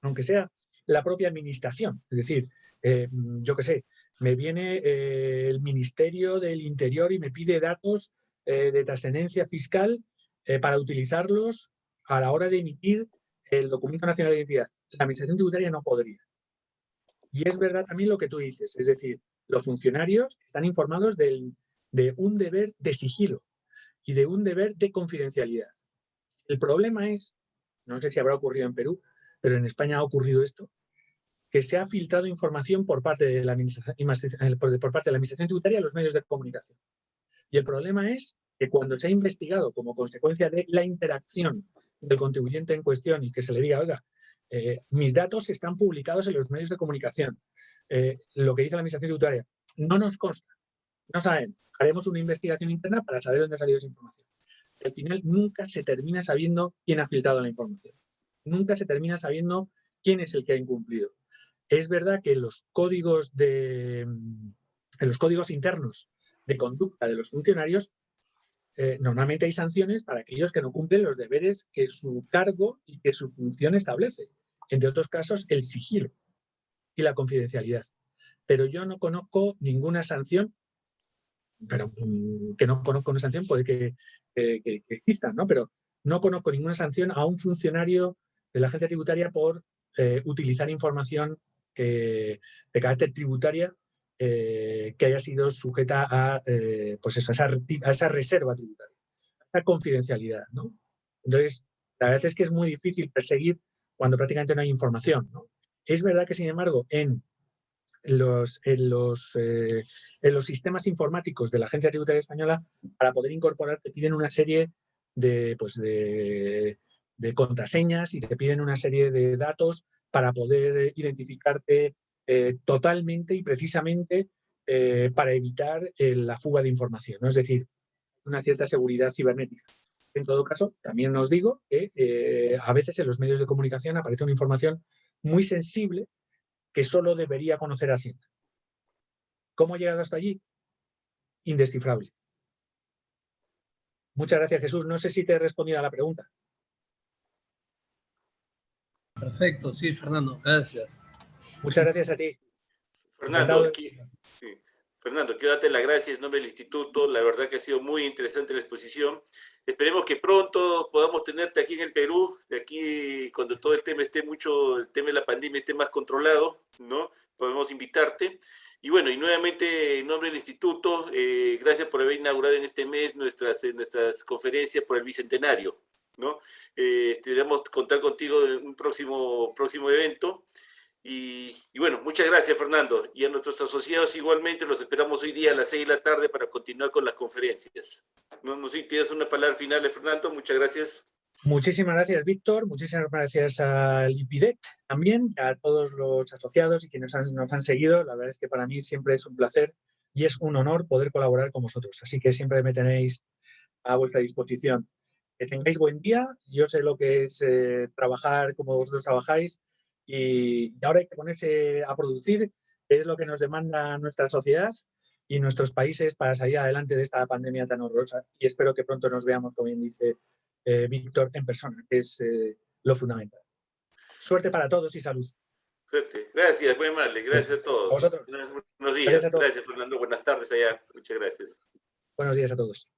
aunque sea la propia administración. Es decir, yo qué sé, me viene el Ministerio del Interior y me pide datos de trascendencia fiscal para utilizarlos a la hora de emitir el documento nacional de identidad. La administración tributaria no podría. Y es verdad también lo que tú dices, es decir, los funcionarios están informados de un deber de sigilo y de un deber de confidencialidad. El problema es, no sé si habrá ocurrido en Perú, pero en España ha ocurrido esto, que se ha filtrado información por parte de la administración tributaria a los medios de comunicación. Y el problema es que cuando se ha investigado como consecuencia de la interacción del contribuyente en cuestión y que se le diga, oiga, mis datos están publicados en los medios de comunicación, lo que dice la administración tributaria no nos consta, no sabemos, haremos una investigación interna para saber dónde ha salido esa información. Al final nunca se termina sabiendo quién ha filtrado la información. Nunca se termina sabiendo quién es el que ha incumplido. Es verdad que en los códigos internos de conducta de los funcionarios, normalmente hay sanciones para aquellos que no cumplen los deberes que su cargo y que su función establece. Entre otros casos, el sigilo y la confidencialidad. Pero yo no conozco ninguna sanción, pero que no conozco una sanción, puede que existan, ¿no? Pero no conozco ninguna sanción a un funcionario de la agencia tributaria por utilizar información de carácter tributaria que haya sido sujeta a esa reserva tributaria, a esa confidencialidad, ¿no? Entonces, la verdad es que es muy difícil perseguir cuando prácticamente no hay información, ¿no? Es verdad que, sin embargo, en los sistemas informáticos de la Agencia Tributaria Española, para poder incorporar, te piden una serie de contraseñas y te piden una serie de datos para poder identificarte totalmente y precisamente para evitar la fuga de información, ¿no? Es decir, una cierta seguridad cibernética. En todo caso, también os digo que a veces en los medios de comunicación aparece una información muy sensible que solo debería conocer Hacienda. ¿Cómo ha llegado hasta allí? Indescifrable. Muchas gracias, Jesús. No sé si te he respondido a la pregunta. Perfecto, sí, Fernando, gracias. Muchas gracias a ti. Fernando, Fernando, quiero darte las gracias en nombre del Instituto. La verdad que ha sido muy interesante la exposición. Esperemos que pronto podamos tenerte aquí en el Perú, de aquí cuando todo el tema el tema de la pandemia esté más controlado, ¿no? Podemos invitarte. Y bueno, y nuevamente en nombre del Instituto, gracias por haber inaugurado en este mes nuestras conferencias por el Bicentenario, ¿no? Esperamos contar contigo en un próximo evento. Y bueno, muchas gracias, Fernando. Y a nuestros asociados igualmente los esperamos hoy día a las 6 de la tarde para continuar con las conferencias. No sé si tienes una palabra final, Fernando. Muchas gracias. Muchísimas gracias, Víctor. Muchísimas gracias al IPIDEC también, a todos los asociados y quienes nos han seguido. La verdad es que para mí siempre es un placer y es un honor poder colaborar con vosotros. Así que siempre me tenéis a vuestra disposición. Que tengáis buen día. Yo sé lo que es trabajar como vosotros trabajáis y ahora hay que ponerse a producir, que es lo que nos demanda nuestra sociedad y nuestros países para salir adelante de esta pandemia tan horrorosa. Y espero que pronto nos veamos, como bien dice Víctor, en persona, que es lo fundamental. Suerte para todos y salud. Suerte. Gracias, muy amable. Gracias a todos. A vosotros. Buenos días. Gracias, Fernando. Buenas tardes allá. Muchas gracias. Buenos días a todos.